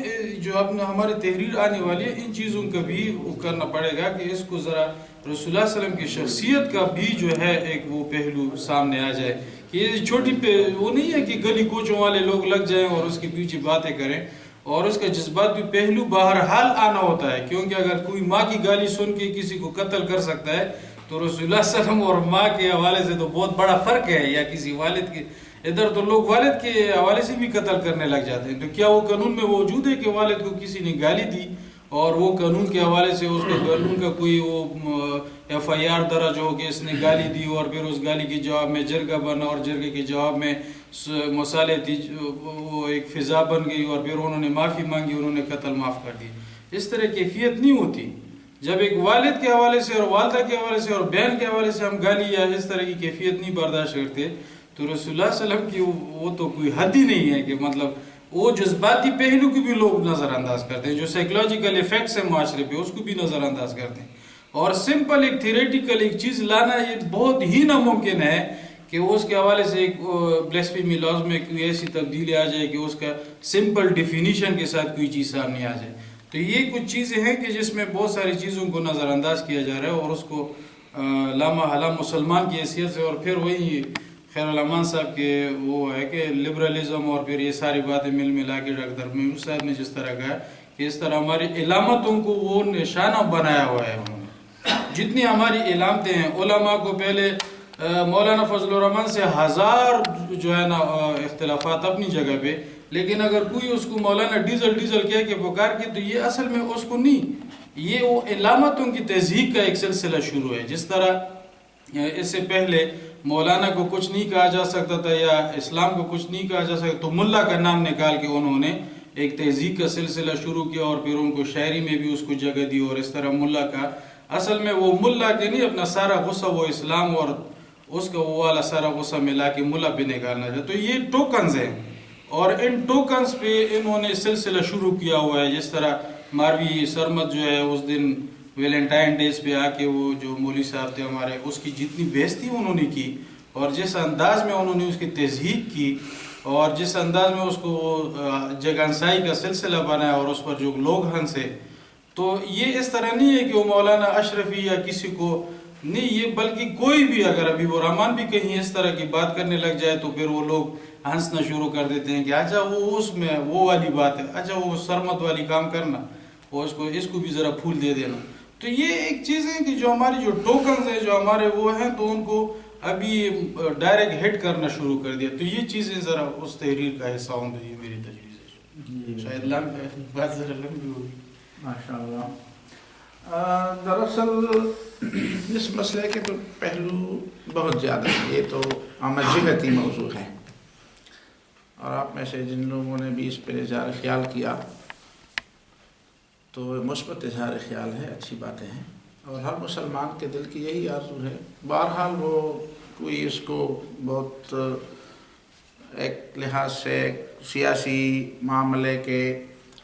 [SPEAKER 9] جو اپنا ہماری تحریر آنے والی ہے ان چیزوں کا بھی کرنا پڑے گا کہ اس کو ذرا رسول اللہ صلی اللہ علیہ وسلم کی شخصیت کا بھی جو ہے ایک وہ پہلو سامنے آ جائے کہ یہ چھوٹی وہ نہیں ہے کہ گلی کوچوں والے لوگ لگ جائیں اور اس کے پیچھے باتیں کریں. اور اس کا جذباتی پہلو بہرحال آنا ہوتا ہے کیونکہ اگر کوئی ماں کی گالی سن کے کسی کو قتل کر سکتا ہے تو رسول اللہ صلی اللہ علیہ وسلم اور ماں کے حوالے سے تو بہت بڑا فرق ہے. یا کسی والد کے ادھر تو لوگ والد کے حوالے سے بھی قتل کرنے لگ جاتے ہیں. تو کیا وہ قانون میں موجود ہے کہ والد کو کسی نے گالی دی اور وہ قانون کے حوالے سے اس کے قانون کا کوئی وہ ایف آئی آر درج ہو کہ اس نے گالی دی اور پھر اس گالی کے جواب میں جرگہ بنا اور جرگے کے جواب میں مصالحتی وہ ایک فضا بن گئی اور پھر انہوں نے معافی مانگی انہوں نے قتل معاف کر دی. اس طرح کیفیت نہیں ہوتی. جب ایک والد کے حوالے سے اور والدہ کے حوالے سے اور بہن کے حوالے سے ہم گالی یا اس طرح کی کیفیت نہیں برداشت کرتے تو رسول اللہ صلی اللہ علیہ وسلم کی وہ تو کوئی حد ہی نہیں ہے کہ مطلب وہ جذباتی پہلو کو بھی لوگ نظر انداز کرتے ہیں. جو سائیکولوجیکل ایفیکٹس ہیں معاشرے پہ اس کو بھی نظر انداز کرتے ہیں. اور سمپل ایک تھیوریٹیکل ایک چیز لانا یہ بہت ہی ناممکن ہے کہ اس کے حوالے سے ایک بلیسفیمی لاز میں کوئی ایسی تبدیلی آ جائے کہ اس کا سمپل ڈیفینیشن کے ساتھ کوئی چیز سامنے آ جائے. تو یہ کچھ چیزیں ہیں کہ جس میں بہت ساری چیزوں کو نظر انداز کیا جا رہا ہے اور اس کو لامحالہ مسلمان کی حیثیت سے اور پھر وہی خیر الرحمان صاحب کے وہ ہے کہ لبرلزم اور پھر یہ ساری باتیں مل ملا کے ڈاکٹر محمود صاحب نے جس طرح کہا کہ اس طرح ہماری علامتوں کو وہ نشانہ بنایا ہوا ہے. انہوں نے جتنی ہماری علامتیں ہیں علماء کو پہلے مولانا فضل الرحمان سے 1000 جو ہے نا اختلافات اپنی جگہ پہ لیکن اگر کوئی اس کو مولانا ڈیزل کہہ کے پکار کے تو یہ اصل میں اس کو نہیں یہ وہ علامتوں کی تہذیب کا ایک سلسلہ شروع ہے. جس طرح اس سے پہلے مولانا کو کچھ نہیں کہا جا سکتا تھا یا اسلام کو کچھ نہیں کہا جا سکتا تو ملا کا نام نکال کے انہوں نے ایک تہذیب کا سلسلہ شروع کیا اور پھر ان کو شاعری میں بھی اس کو جگہ دی. اور اس طرح ملا کا اصل میں وہ ملا کے نہیں اپنا سارا غصہ وہ اسلام اور اس کا وہ والا سارا غصہ ملا کے ملا پہ نکالنا چاہتا. تو یہ ٹوکنز ہیں اور ان ٹوکنز پہ انہوں نے سلسلہ شروع کیا ہوا ہے. جس طرح ماروی سرمد جو ہے اس دن ویلنٹائن ڈیز پہ آ کے وہ جو مولوی صاحب تھے ہمارے اس کی جتنی بےزتی انہوں نے کی اور جس انداز میں انہوں نے اس کی تہذیب کی اور جس انداز میں اس کو جگانسائی کا سلسلہ بنایا اور اس پر جو لوگ ہنسے تو یہ اس طرح نہیں ہے کہ وہ مولانا اشرفی یا کسی کو نہیں یہ بلکہ کوئی بھی اگر ابھی وہ رحمان بھی کہیں اس طرح کی بات کرنے لگ جائے تو پھر وہ لوگ ہنسنا شروع کر دیتے ہیں کہ اچھا وہ اس میں وہ والی بات ہے اچھا وہ سرمت والی کام کرنا اور اس کو بھی ذرا پھول دے دینا. تو یہ ایک چیز ہے کہ جو ہماری جو ٹوکنز ہیں جو ہمارے وہ ہیں تو ان کو ابھی ڈائریکٹ ہٹ کرنا شروع کر دیا. تو یہ چیزیں ذرا اس تحریر کا حصہ ہوں تو یہ میری تجویز ہے. شاید بات ذرا لمبی ہوگی.
[SPEAKER 1] ماشاء اللہ. دراصل اس مسئلے کے تو پہلو بہت زیادہ ہیں. یہ تو جہتی موضوع ہے اور آپ میں سے جن لوگوں نے بھی اس پر اظہار خیال کیا تو مثبت اظہار خیال ہے, اچھی باتیں ہیں اور ہر مسلمان کے دل کی یہی آرزو ہے. بہرحال وہ کوئی اس کو بہت ایک لحاظ سے سیاسی معاملے کے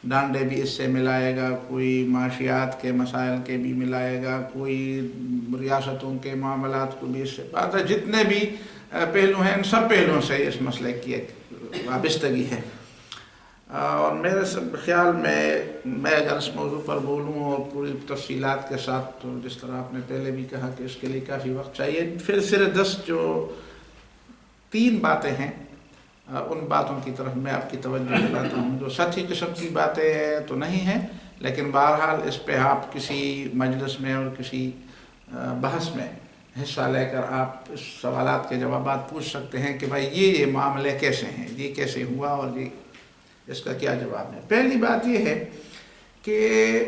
[SPEAKER 1] ڈانڈے بھی اس سے ملائے گا, کوئی معاشیات کے مسائل کے بھی ملائے گا, کوئی ریاستوں کے معاملات کو بھی اس سے بات ہے. جتنے بھی پہلو ہیں ان سب پہلوؤں سے اس مسئلے کی ایک وابستگی ہے. اور میرے خیال میں اگر اس موضوع پر بولوں اور پوری تفصیلات کے ساتھ, تو جس طرح آپ نے پہلے بھی کہا کہ اس کے لیے کافی وقت چاہیے. پھر صرف 10 جو 3 باتیں ہیں ان باتوں کی طرف میں آپ کی توجہ دلاتا ہوں جو سطحی قسم کی باتیں تو نہیں ہیں, لیکن بہرحال اس پہ آپ کسی مجلس میں اور کسی بحث میں حصہ لے کر آپ اس سوالات کے جوابات پوچھ سکتے ہیں کہ بھائی یہ معاملے کیسے ہیں, یہ کیسے ہوا اور یہ اس کا کیا جواب ہے. پہلی بات یہ ہے کہ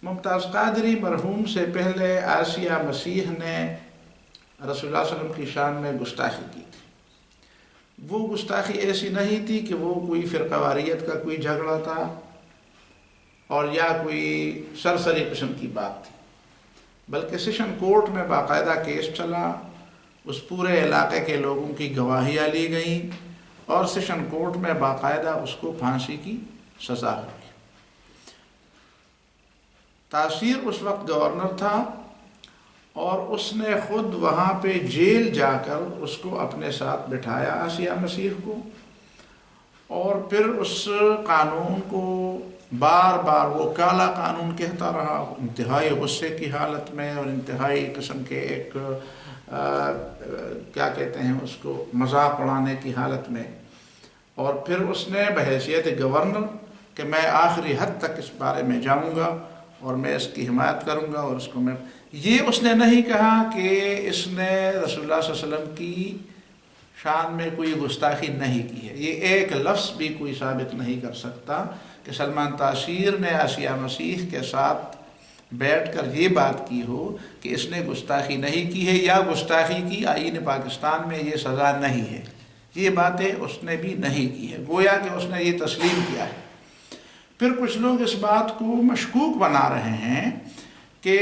[SPEAKER 1] ممتاز قادری مرحوم سے پہلے آسیہ مسیح نے رسول اللہ صلی اللہ علیہ وسلم کی شان میں گستاخی کی تھی. وہ گستاخی ایسی نہیں تھی کہ وہ کوئی فرقہ واریت کا کوئی جھگڑا تھا اور یا کوئی سرسری قسم کی بات تھی, بلکہ سیشن کورٹ میں باقاعدہ کیس چلا, اس پورے علاقے کے لوگوں کی گواہیاں لی گئیں اور سیشن کورٹ میں باقاعدہ اس کو پھانسی کی سزا ہوئی. تاثیر اس وقت گورنر تھا اور اس نے خود وہاں پہ جیل جا کر اس کو اپنے ساتھ بٹھایا آسیہ مسیح کو, اور پھر اس قانون کو بار بار وہ کالا قانون کہتا رہا, انتہائی غصے کی حالت میں اور انتہائی قسم کے ایک کیا کہتے ہیں اس کو مذاق اڑانے کی حالت میں. اور پھر اس نے بحیثیت گورنر کہ میں آخری حد تک اس بارے میں جاؤں گا اور میں اس کی حمایت کروں گا اور اس کو میں, یہ اس نے نہیں کہا کہ اس نے رسول اللہ صلی اللہ علیہ وسلم کی شان میں کوئی گستاخی نہیں کی ہے. یہ ایک لفظ بھی کوئی ثابت نہیں کر سکتا کہ سلمان تاثیر نے آسیہ مسیح کے ساتھ بیٹھ کر یہ بات کی ہو کہ اس نے گستاخی نہیں کی ہے یا گستاخی کی آئین پاکستان میں یہ سزا نہیں ہے. یہ باتیں اس نے بھی نہیں کی ہے, گویا کہ اس نے یہ تسلیم کیا ہے. پھر کچھ لوگ اس بات کو مشکوک بنا رہے ہیں کہ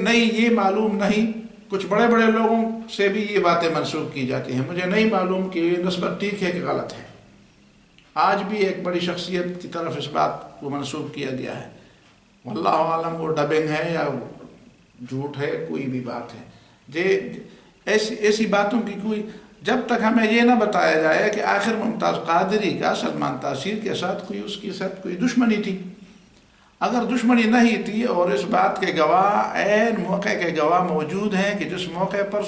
[SPEAKER 1] نہیں یہ معلوم نہیں, کچھ بڑے بڑے لوگوں سے بھی یہ باتیں منسوخ کی جاتی ہیں. مجھے نہیں معلوم کہ یہ نسبت ٹھیک ہے کہ غلط ہے. آج بھی ایک بڑی شخصیت کی طرف اس بات کو منسوخ کیا گیا ہے, واللہ عالم وہ ڈبنگ ہے یا جھوٹ ہے, کوئی بھی بات ہے. ایسی باتوں کی کوئی, جب تک ہمیں یہ نہ بتایا جائے کہ آخر ممتاز قادری کا سلمان تاثیر کے ساتھ کوئی اس کی ساتھ کوئی دشمنی تھی. اگر دشمنی نہیں تھی اور اس بات کے گواہ عین موقع کے گواہ موجود ہیں کہ جس موقع پر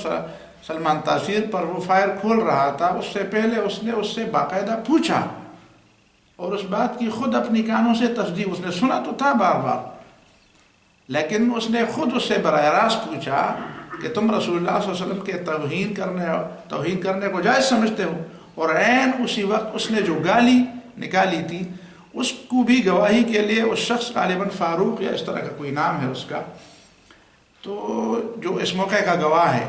[SPEAKER 1] سلمان تاثیر پر وہ فائر کھول رہا تھا اس سے پہلے اس نے اس سے باقاعدہ پوچھا اور اس بات کی خود اپنی کانوں سے تصدیق, اس نے سنا تو تھا بار بار, لیکن اس نے خود اس سے براہ راست پوچھا کہ تم رسول اللہ صلی اللہ علیہ وسلم کے توہین کرنے کو جائز سمجھتے ہو, اور عین اسی وقت اس نے جو گالی نکالی تھی اس کو بھی گواہی کے لیے اس شخص غالباً فاروق یا اس طرح کا کوئی نام ہے اس کا, تو جو اس موقع کا گواہ ہے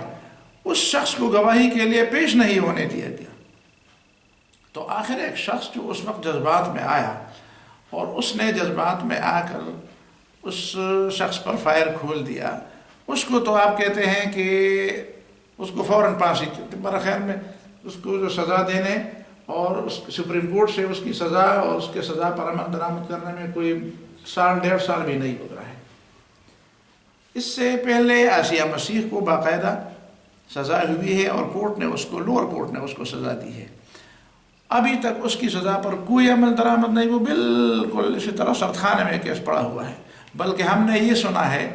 [SPEAKER 1] اس شخص کو گواہی کے لیے پیش نہیں ہونے دیا گیا. تو آخر ایک شخص جو اس وقت جذبات میں آیا اور اس نے جذبات میں آ کر اس شخص پر فائر کھول دیا, اس کو تو آپ کہتے ہیں کہ اس کو فوراً پھانسی, میرے خیال میں اس کو جو سزا دینے اور اس سپریم کورٹ سے اس کی سزا اور اس کے سزا پر عمل درآمد کرنے میں کوئی 1.5 سال بھی نہیں گزرا ہے. اس سے پہلے آسیہ مسیح کو باقاعدہ سزا ہوئی ہے اور کورٹ نے اس کو, لوور کورٹ نے اس کو سزا دی ہے. ابھی تک اس کی سزا پر کوئی عمل درآمد نہیں, وہ بالکل اسی طرح سردخانے میں کیس پڑا ہوا ہے. بلکہ ہم نے یہ سنا ہے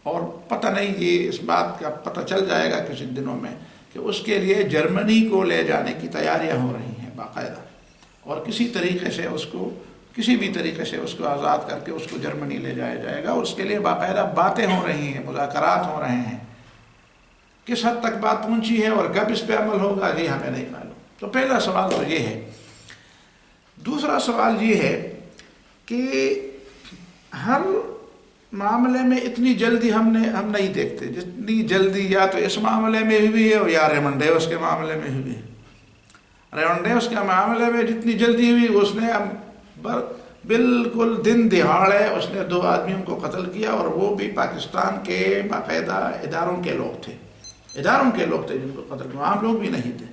[SPEAKER 1] اور پتہ نہیں یہ اس بات کا پتہ چل جائے گا کچھ دنوں میں کہ اس کے لیے جرمنی کو لے جانے کی تیاریاں ہو رہی ہیں باقاعدہ, اور کسی طریقے سے اس کو کسی بھی طریقے سے اس کو آزاد کر کے اس کو جرمنی لے جایا جائے گا، اور اس کے لیے باقاعدہ باتیں ہو رہی ہیں، مذاکرات ہو رہے ہیں۔ کس حد تک بات پہنچی ہے اور کب اس پہ عمل ہوگا یہ ہمیں نہیں معلوم۔ تو پہلا سوال تو یہ ہے۔ دوسرا سوال یہ ہے کہ ہر معاملے میں اتنی جلدی ہم نہیں دیکھتے، جتنی جلدی یا تو اس معاملے میں ہوئی ہے اور یا ریمن ڈیوس کے معاملے میں ہوئی ہے۔ ریمن ڈیوس کے معاملے میں جتنی جلدی ہوئی، اس نے بالکل دن دہاڑے اس نے 2 آدمیوں کو قتل کیا، اور وہ بھی پاکستان کے باقاعدہ اداروں کے لوگ تھے جن کو قتل کیا، عام لوگ بھی نہیں تھے۔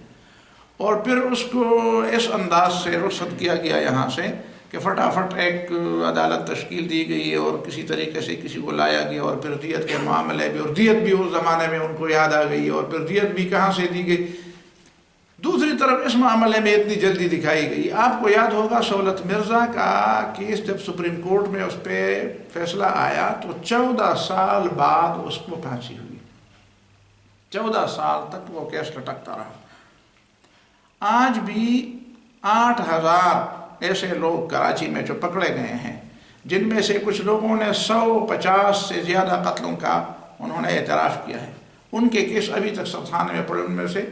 [SPEAKER 1] اور پھر اس کو اس انداز سے رخصت کیا گیا یہاں سے کہ فٹافٹ ایک عدالت تشکیل دی گئی اور کسی طریقے سے کسی کو لایا گیا، اور پھر دیت کے معاملے بھی، اور دیت بھی اس زمانے میں ان کو یاد آ گئی، اور پھر دیت بھی کہاں سے دی گئی۔ دوسری طرف اس معاملے میں اتنی جلدی دکھائی گئی۔ آپ کو یاد ہوگا سہولت مرزا کا کیس جب سپریم کورٹ میں اس پہ فیصلہ آیا تو 14 سال بعد اس کو پھانسی ہوئی، 14 سال تک وہ کیس لٹکتا رہا۔ آج بھی 8000 ایسے لوگ کراچی میں جو پکڑے گئے ہیں، جن میں سے کچھ لوگوں نے 150 سے زیادہ قتلوں کا انہوں نے اعتراف کیا ہے، ان کے کیس ابھی تک سرخانے میں پڑے۔ ان میں سے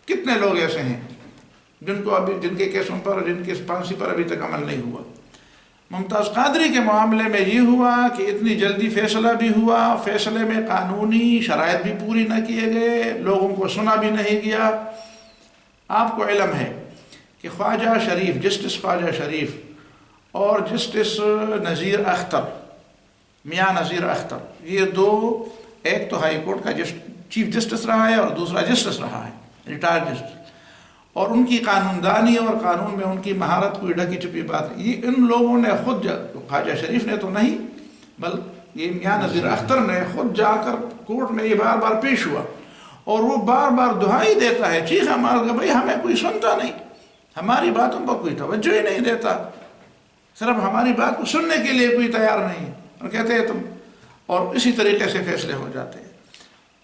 [SPEAKER 1] کتنے لوگ ایسے ہیں جن کے کیسوں پر، جن کے پھانسی پر ابھی تک عمل نہیں ہوا۔ ممتاز قادری کے معاملے میں یہ ہوا کہ اتنی جلدی فیصلہ بھی ہوا، فیصلے میں قانونی شرائط بھی پوری نہ کیے گئے، لوگوں کو سنا بھی نہیں گیا۔ آپ کو علم ہے کہ خواجہ شریف، جسٹس خواجہ شریف اور جسٹس نذیر اختر، میاں نذیر اختر، یہ 2، ایک تو ہائی کورٹ کا چیف جسٹس رہا ہے اور دوسرا جسٹس رہا ہے، ریٹائرڈ جسٹس، اور ان کی قانون دانی اور قانون میں ان کی مہارت کوئی ڈھکی چھپی بات نہیں۔ یہ ان لوگوں نے خود خواجہ شریف نے تو نہیں، بلکہ یہ میاں نذیر اختر نے خود جا کر کورٹ میں یہ بار بار پیش ہوا، اور وہ بار بار دہائی دیتا ہے، چیخا مار کے، بھائی ہمیں کوئی سنتا نہیں، ہماری باتوں پر کوئی توجہ ہی نہیں دیتا، صرف ہماری بات کو سننے کے لیے کوئی تیار نہیں ہے، اور کہتے ہیں تم، اور اسی طریقے سے فیصلے ہو جاتے ہیں۔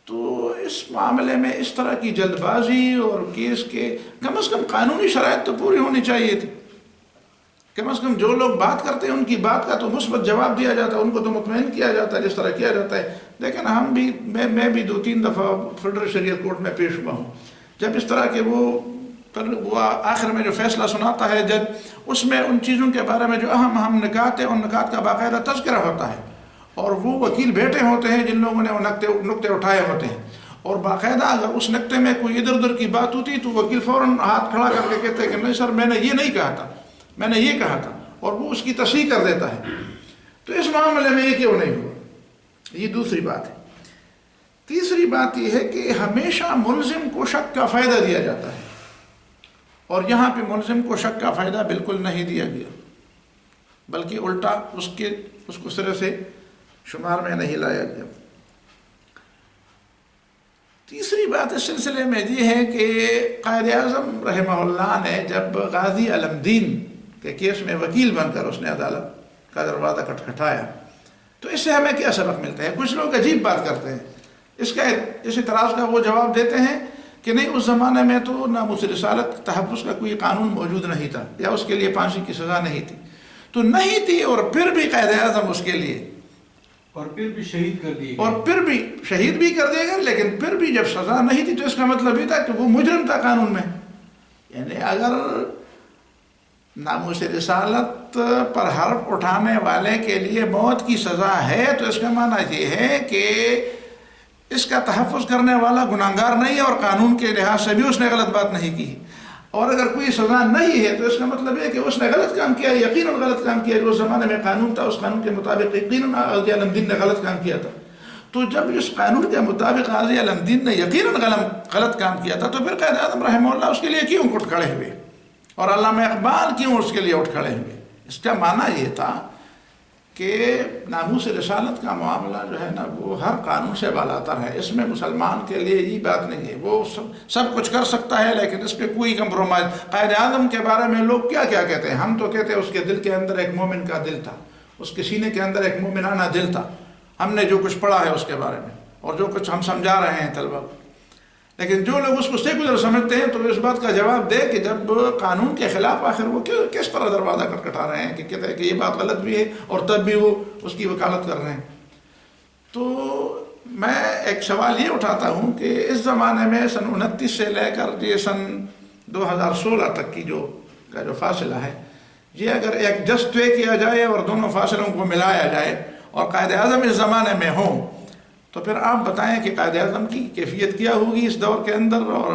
[SPEAKER 1] تو اس معاملے میں اس طرح کی جلد بازی اور کیس کے کم از کم قانونی شرائط تو پوری ہونی چاہیے تھی۔ کم از کم جو لوگ بات کرتے ہیں ان کی بات کا تو مثبت جواب دیا جاتا ہے، ان کو تو مطمئن کیا جاتا ہے جس طرح کیا جاتا ہے۔ لیکن ہم بھی، میں بھی 2-3 دفعہ فیڈرل شریعت کورٹ میں پیش ہوا ہوں، جب اس طرح کے وہ آخر میں جو فیصلہ سناتا ہے جج، اس میں ان چیزوں کے بارے میں جو اہم نکات ہیں، ان نکات کا باقاعدہ تذکرہ ہوتا ہے، اور وہ وکیل بیٹھے ہوتے ہیں جن لوگوں نے وہ نقطے اٹھائے ہوتے ہیں، اور باقاعدہ اگر اس نقطے میں کوئی ادھر ادھر کی بات ہوتی تو وکیل فوراً ہاتھ کھڑا کر کے کہتے ہیں کہ نہیں سر، میں نے یہ نہیں کہا تھا، میں نے یہ کہا تھا، اور وہ اس کی تصحیح کر دیتا ہے۔ تو اس معاملے میں یہ کیوں نہیں ہوا، یہ دوسری بات ہے۔ تیسری بات یہ ہے کہ ہمیشہ ملزم کو شک کا فائدہ دیا جاتا ہے، اور یہاں پہ ملزم کو شک کا فائدہ بالکل نہیں دیا گیا، بلکہ الٹا اس کو سرے سے شمار میں نہیں لایا گیا۔ تیسری بات اس سلسلے میں یہ ہے کہ قائد اعظم رحمہ اللہ نے جب غازی علمدین کے کیس میں وکیل بن کر اس نے عدالت کا دروازہ کھٹکھٹایا، تو اس سے ہمیں کیا سبق ملتا ہے؟ کچھ لوگ عجیب بات کرتے ہیں، اس اعتراض کا وہ جواب دیتے ہیں کہ نہیں، اس زمانے میں تو ناموس رسالت تحفظ کا کوئی قانون موجود نہیں تھا، یا اس کے لیے پھانسی کی سزا نہیں تھی۔ تو نہیں تھی، اور پھر بھی قائد اعظم اس کے لیے،
[SPEAKER 9] اور پھر بھی شہید کر دیے گئے،
[SPEAKER 1] اور پھر بھی شہید بھی کر دیا گیا، لیکن پھر بھی جب سزا نہیں تھی تو اس کا مطلب یہ تھا کہ وہ مجرم تھا قانون میں۔ یعنی اگر ناموس رسالت پر حرف اٹھانے والے کے لیے موت کی سزا ہے تو اس کا معنی یہ ہے کہ اس کا تحفظ کرنے والا گناہگار نہیں ہے، اور قانون کے لحاظ سے بھی اس نے غلط بات نہیں کی۔ اور اگر کوئی سزا نہیں ہے تو اس کا مطلب ہے کہ اس نے غلط کام کیا، یقیناً غلط کام کیا، جو اس زمانے میں قانون تھا اس قانون کے مطابق یقیناً غازی علمدین نے غلط کام کیا تھا۔ تو جب اس قانون کے مطابق غازی علمدین نے یقیناً غلط کام کیا تھا، تو پھر قائد اعظم رحمہ اللہ اس کے لیے کیوں اٹھ کھڑے ہوئے، اور علامہ اقبال کیوں اس کے لیے اٹھ کھڑے ہوئے؟ اس کا معنی یہ تھا کہ ناموس رسالت کا معاملہ جو ہے نا، وہ ہر قانون سے بالاتر ہے، اس میں مسلمان کے لیے یہ بات نہیں ہے، وہ سب کچھ کر سکتا ہے، لیکن اس پہ کوئی کمپرومائز۔ قائد اعظم کے بارے میں لوگ کیا کہتے ہیں، ہم تو کہتے ہیں اس کے دل کے اندر ایک مومن کا دل تھا، اس کے سینے کے اندر ایک مومنانہ دل تھا، ہم نے جو کچھ پڑھا ہے اس کے بارے میں، اور جو کچھ ہم سمجھا رہے ہیں طلبہ کو۔ لیکن جو لوگ اس کو سیکولر سمجھتے ہیں تو اس بات کا جواب دے کہ جب قانون کے خلاف آخر وہ کس طرح دروازہ کھٹکھٹا رہے ہیں کہ کہتے ہیں کہ یہ بات غلط بھی ہے اور تب بھی وہ اس کی وکالت کر رہے ہیں. تو میں ایک سوال یہ اٹھاتا ہوں کہ اس زمانے میں سن 29 سے لے کر یہ سن 2016 تک کی جو فاصلہ ہے، یہ اگر ایک جسٹ طے کیا جائے اور دونوں فاصلوں کو ملایا جائے اور قائد اعظم اس زمانے میں ہوں، تو پھر آپ بتائیں کہ قائد اعظم کی کیفیت کیا ہوگی اس دور کے اندر. اور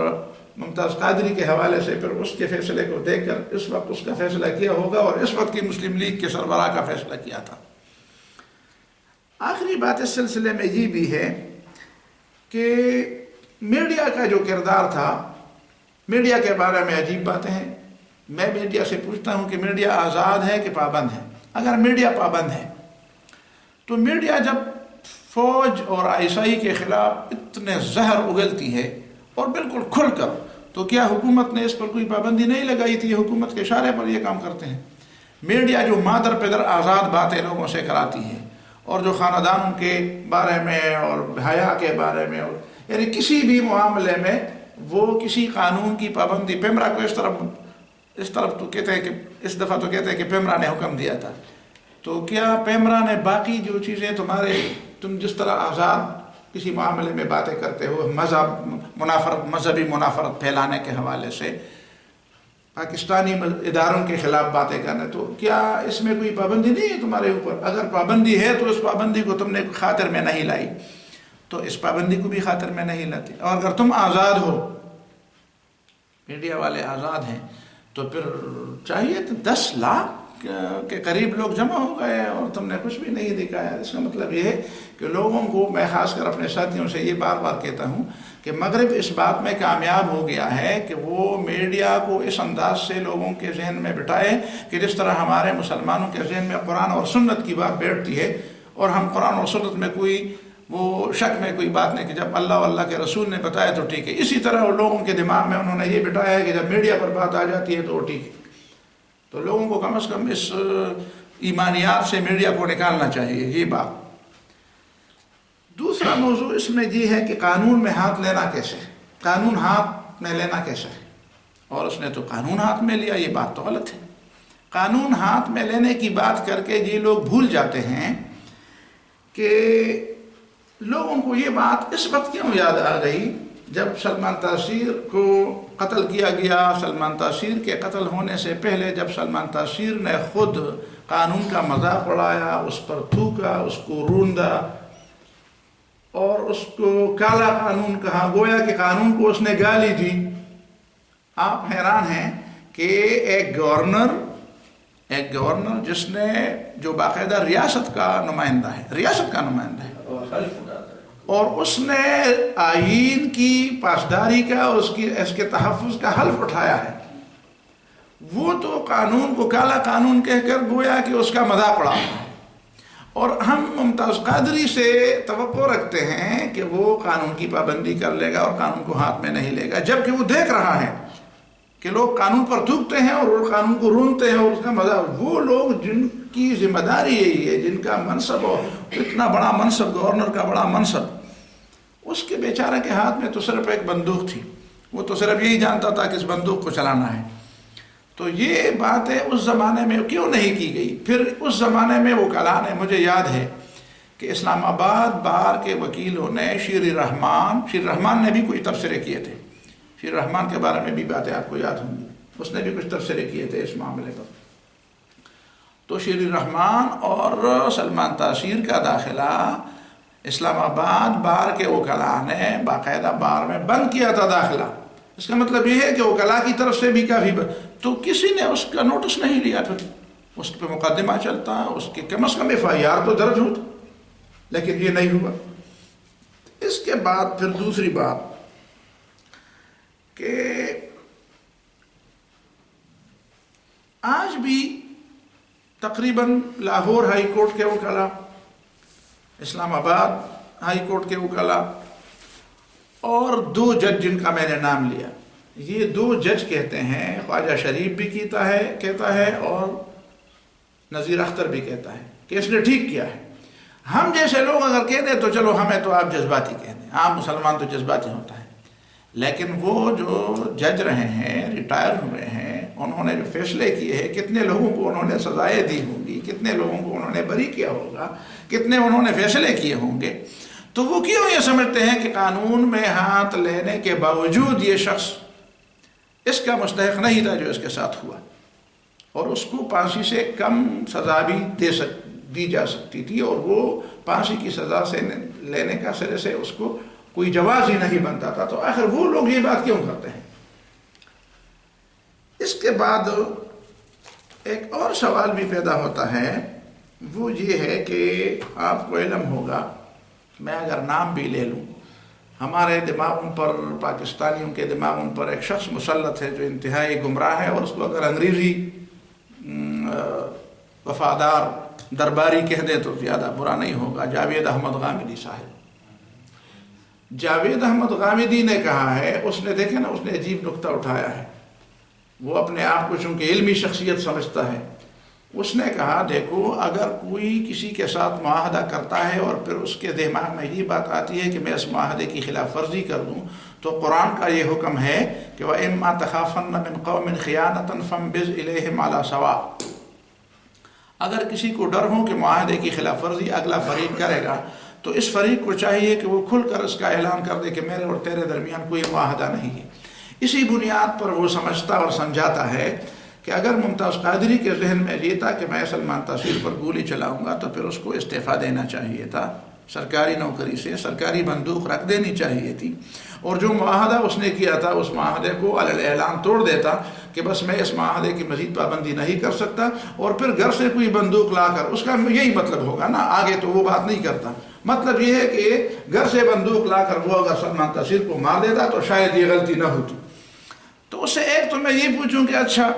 [SPEAKER 1] ممتاز قادری کے حوالے سے پھر اس کے فیصلے کو دیکھ کر اس وقت اس کا فیصلہ کیا ہوگا اور اس وقت کی مسلم لیگ کے سربراہ کا فیصلہ کیا تھا. آخری بات اس سلسلے میں یہ بھی ہے کہ میڈیا کا جو کردار تھا، میڈیا کے بارے میں عجیب باتیں ہیں. میں میڈیا سے پوچھتا ہوں کہ میڈیا آزاد ہے کہ پابند ہے؟ اگر میڈیا پابند ہے تو میڈیا جب فوج اور آئیسائی کے خلاف اتنے زہر اگلتی ہے اور بالکل کھل کر، تو کیا حکومت نے اس پر کوئی پابندی نہیں لگائی تھی؟ حکومت کے اشارے پر یہ کام کرتے ہیں. میڈیا جو مادر پدر آزاد باتیں لوگوں سے کراتی ہے اور جو خاندانوں کے بارے میں اور حیا کے بارے میں یعنی کسی بھی معاملے میں وہ کسی قانون کی پابندی، پیمرا کو اس طرف تو کہتے ہیں کہ اس دفعہ تو کہتے ہیں کہ پیمرا نے حکم دیا تھا، تو کیا پیمرا نے باقی جو چیزیں تم جس طرح آزاد کسی معاملے میں باتیں کرتے ہو، مذہبی منافرت پھیلانے کے حوالے سے، پاکستانی اداروں کے خلاف باتیں کرنے، تو کیا اس میں کوئی پابندی نہیں ہے تمہارے اوپر؟ اگر پابندی ہے تو اس پابندی کو تم نے خاطر میں نہیں لائی، تو اس پابندی کو بھی خاطر میں نہیں لاتے. اور اگر تم آزاد ہو، میڈیا والے آزاد ہیں، تو پھر چاہیے تو 10 لاکھ کے قریب لوگ جمع ہو گئے اور تم نے کچھ بھی نہیں دکھایا. اس کا مطلب یہ ہے کہ لوگوں کو، میں خاص کر اپنے ساتھیوں سے یہ بار بار کہتا ہوں کہ مغرب اس بات میں کامیاب ہو گیا ہے کہ وہ میڈیا کو اس انداز سے لوگوں کے ذہن میں بٹھائے کہ جس طرح ہمارے مسلمانوں کے ذہن میں قرآن اور سنت کی بات بیٹھتی ہے، اور ہم قرآن اور سنت میں کوئی وہ شک میں کوئی بات نہیں کہ جب اللہ و اللہ کے رسول نے بتایا تو ٹھیک ہے. اسی طرح لوگوں کے دماغ میں انہوں نے یہ بٹھایا ہے کہ جب میڈیا پر بات آ جاتی ہے تو وہ ٹھیک ہے. تو لوگوں کو کم از کم اس ایمانیات سے میڈیا کو نکالنا چاہیے. یہ بات. دوسرا موضوع اس میں یہ ہے کہ قانون میں ہاتھ لینا کیسے، قانون ہاتھ میں لینا کیسے، اور اس نے تو قانون ہاتھ میں لیا. یہ بات تو غلط ہے. قانون ہاتھ میں لینے کی بات کر کے یہ لوگ بھول جاتے ہیں کہ لوگوں کو یہ بات اس وقت کیوں یاد آ گئی جب سلمان تاثیر کو قتل کیا گیا. سلمان تاثیر کے قتل ہونے سے پہلے جب سلمان تاثیر نے خود قانون کا مذاق اڑایا، اس پر تھوکا، اس کو روندا اور اس کو کالا قانون کہا، گویا کہ قانون کو اس نے گالی دی. آپ حیران ہیں کہ ایک گورنر جس نے، جو باقاعدہ ریاست کا نمائندہ ہے اور اس نے آئین کی پاسداری کا اور اس کے تحفظ کا حلف اٹھایا ہے، وہ تو قانون کو کالا قانون کہہ کر گویا کہ اس کا مذاق اڑا. اور ہم ممتاز قادری سے توقع رکھتے ہیں کہ وہ قانون کی پابندی کر لے گا اور قانون کو ہاتھ میں نہیں لے گا، جبکہ وہ دیکھ رہا ہے کہ لوگ قانون پر تھوکتے ہیں اور وہ قانون کو رونتے ہیں اور اس کا مذاق. وہ لوگ جن کی ذمہ داری یہی ہے، جن کا منصب اور اتنا بڑا منصب، گورنر کا بڑا منصب، اس کے بیچارے کے ہاتھ میں تو صرف ایک بندوق تھی، وہ تو صرف یہی جانتا تھا کہ اس بندوق کو چلانا ہے. تو یہ باتیں اس زمانے میں کیوں نہیں کی گئی؟ پھر اس زمانے میں وہ کلام ہے، مجھے یاد ہے کہ اسلام آباد بار کے وکیلوں نے شیر رحمان نے بھی کچھ تبصرے کیے تھے. شیر رحمان کے بارے میں بھی باتیں آپ کو یاد ہوں گی، اس نے بھی کچھ تبصرے کیے تھے اس معاملے پر. تو شیر رحمان اور سلمان تاثیر کا داخلہ اسلام آباد بار کے وکلاء نے باقاعدہ بار میں بند کیا تھا داخلہ. اس کا مطلب یہ ہے کہ وکلاء کی طرف سے بھی کافی تو کسی نے اس کا نوٹس نہیں لیا. پھر اس پہ مقدمہ چلتا، اس کے کم از کم FIR تو درج ہوتا، لیکن یہ نہیں ہوا. اس کے بعد پھر دوسری بات کہ آج بھی تقریباً لاہور ہائی کورٹ کے وکلاء، اسلام آباد ہائی کورٹ کے وکلاء اور 2 جج جن کا میں نے نام لیا، یہ 2 جج کہتے ہیں، خواجہ شریف بھی کہتا ہے اور نذیر اختر بھی کہتا ہے کہ اس نے ٹھیک کیا ہے. ہم جیسے لوگ اگر کہہ دیں تو چلو ہمیں تو آپ جذباتی کہہ دیں، عام مسلمان تو جذباتی ہوتا ہے، لیکن وہ جو جج رہے ہیں، ریٹائر ہوئے ہیں، انہوں نے جو فیصلے کیے ہیں، کتنے لوگوں کو انہوں نے سزائیں دی ہوں گی، کتنے لوگوں کو انہوں نے بری کیا ہوگا، کتنے انہوں نے فیصلے کیے ہوں گے، تو وہ کیوں یہ سمجھتے ہیں کہ قانون میں ہاتھ لینے کے باوجود یہ شخص اس کا مستحق نہیں تھا جو اس کے ساتھ ہوا، اور اس کو پھانسی سے کم سزا بھی دی جا سکتی تھی، اور وہ پھانسی کی سزا سے لینے کا سرے سے اس کو کوئی جواز ہی نہیں بنتا تھا، تو آخر وہ لوگ یہ بات کیوں کرتے ہیں؟ اس کے بعد ایک اور سوال بھی پیدا ہوتا ہے، وہ یہ ہے کہ آپ کو علم ہوگا، میں اگر نام بھی لے لوں، ہمارے دماغوں پر، پاکستانیوں کے دماغوں پر ایک شخص مسلط ہے جو انتہائی گمراہ ہے، اور اس کو اگر انگریزی وفادار درباری کہہ دے تو زیادہ برا نہیں ہوگا، جاوید احمد غامدی صاحب۔ جاوید احمد غامدی نے کہا ہے، اس نے دیکھا نا، اس نے عجیب نکتہ اٹھایا ہے، وہ اپنے آپ کو چونکہ علمی شخصیت سمجھتا ہے، اس نے کہا دیکھو اگر کوئی کسی کے ساتھ معاہدہ کرتا ہے اور پھر اس کے دماغ میں یہ بات آتی ہے کہ میں اس معاہدے کی خلاف ورزی کر دوں، تو قرآن کا یہ حکم ہے کہ وَإِمَّا تَخَافَنَّ مِن قَوْمٍ خِيَانَةً فَانبِذْ إِلَيْهِمْ عَلَى سَوَاءٍ، اگر کسی کو ڈر ہو کہ معاہدے کی خلاف ورزی اگلا فریق کرے گا تو اس فریق کو چاہیے کہ وہ کھل کر اس کا اعلان کر دے کہ میرے اور تیرے درمیان کوئی معاہدہ نہیں ہے۔ اسی بنیاد پر وہ سمجھتا اور سمجھاتا ہے کہ اگر ممتاز قادری کے ذہن میں یہ تھا کہ میں سلمان تاثیر پر گولی چلاؤں گا تو پھر اس کو استعفیٰ دینا چاہیے تھا، سرکاری نوکری سے سرکاری بندوق رکھ دینی چاہیے تھی، اور جو معاہدہ اس نے کیا تھا اس معاہدے کو علی الاعلان توڑ دیتا کہ بس میں اس معاہدے کی مزید پابندی نہیں کر سکتا، اور پھر گھر سے کوئی بندوق لا کر، اس کا یہی مطلب ہوگا نا، آگے تو وہ بات نہیں کرتا، مطلب یہ ہے کہ گھر سے بندوق لا کر وہ اگر سلمان تاثیر کو مار دیتا تو شاید یہ غلطی نہ ہوتی۔ تو اس سے ایک تو میں یہ پوچھوں کہ اچھا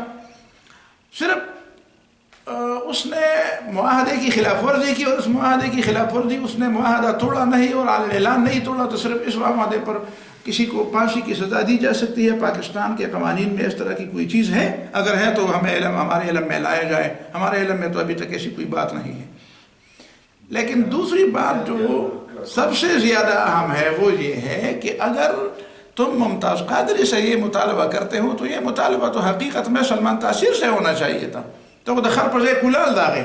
[SPEAKER 1] صرف اس نے معاہدے کی خلاف ورزی کی، اور اس معاہدے کی خلاف ورزی اس نے معاہدہ توڑا نہیں اور اعلان نہیں توڑا، تو صرف اس معاہدے پر کسی کو پھانسی کی سزا دی جا سکتی ہے؟ پاکستان کے قوانین میں اس طرح کی کوئی چیز ہے؟ اگر ہے تو ہمارے علم میں لایا جائے، ہمارے علم میں تو ابھی تک ایسی کوئی بات نہیں ہے۔ لیکن دوسری بات جو سب سے زیادہ اہم ہے وہ یہ ہے کہ اگر تم ممتاز قادری سے یہ مطالبہ کرتے ہو تو یہ مطالبہ تو حقیقت میں سلمان تاثیر سے ہونا چاہیے تھا، تو وہ دخل پر کلال داغے،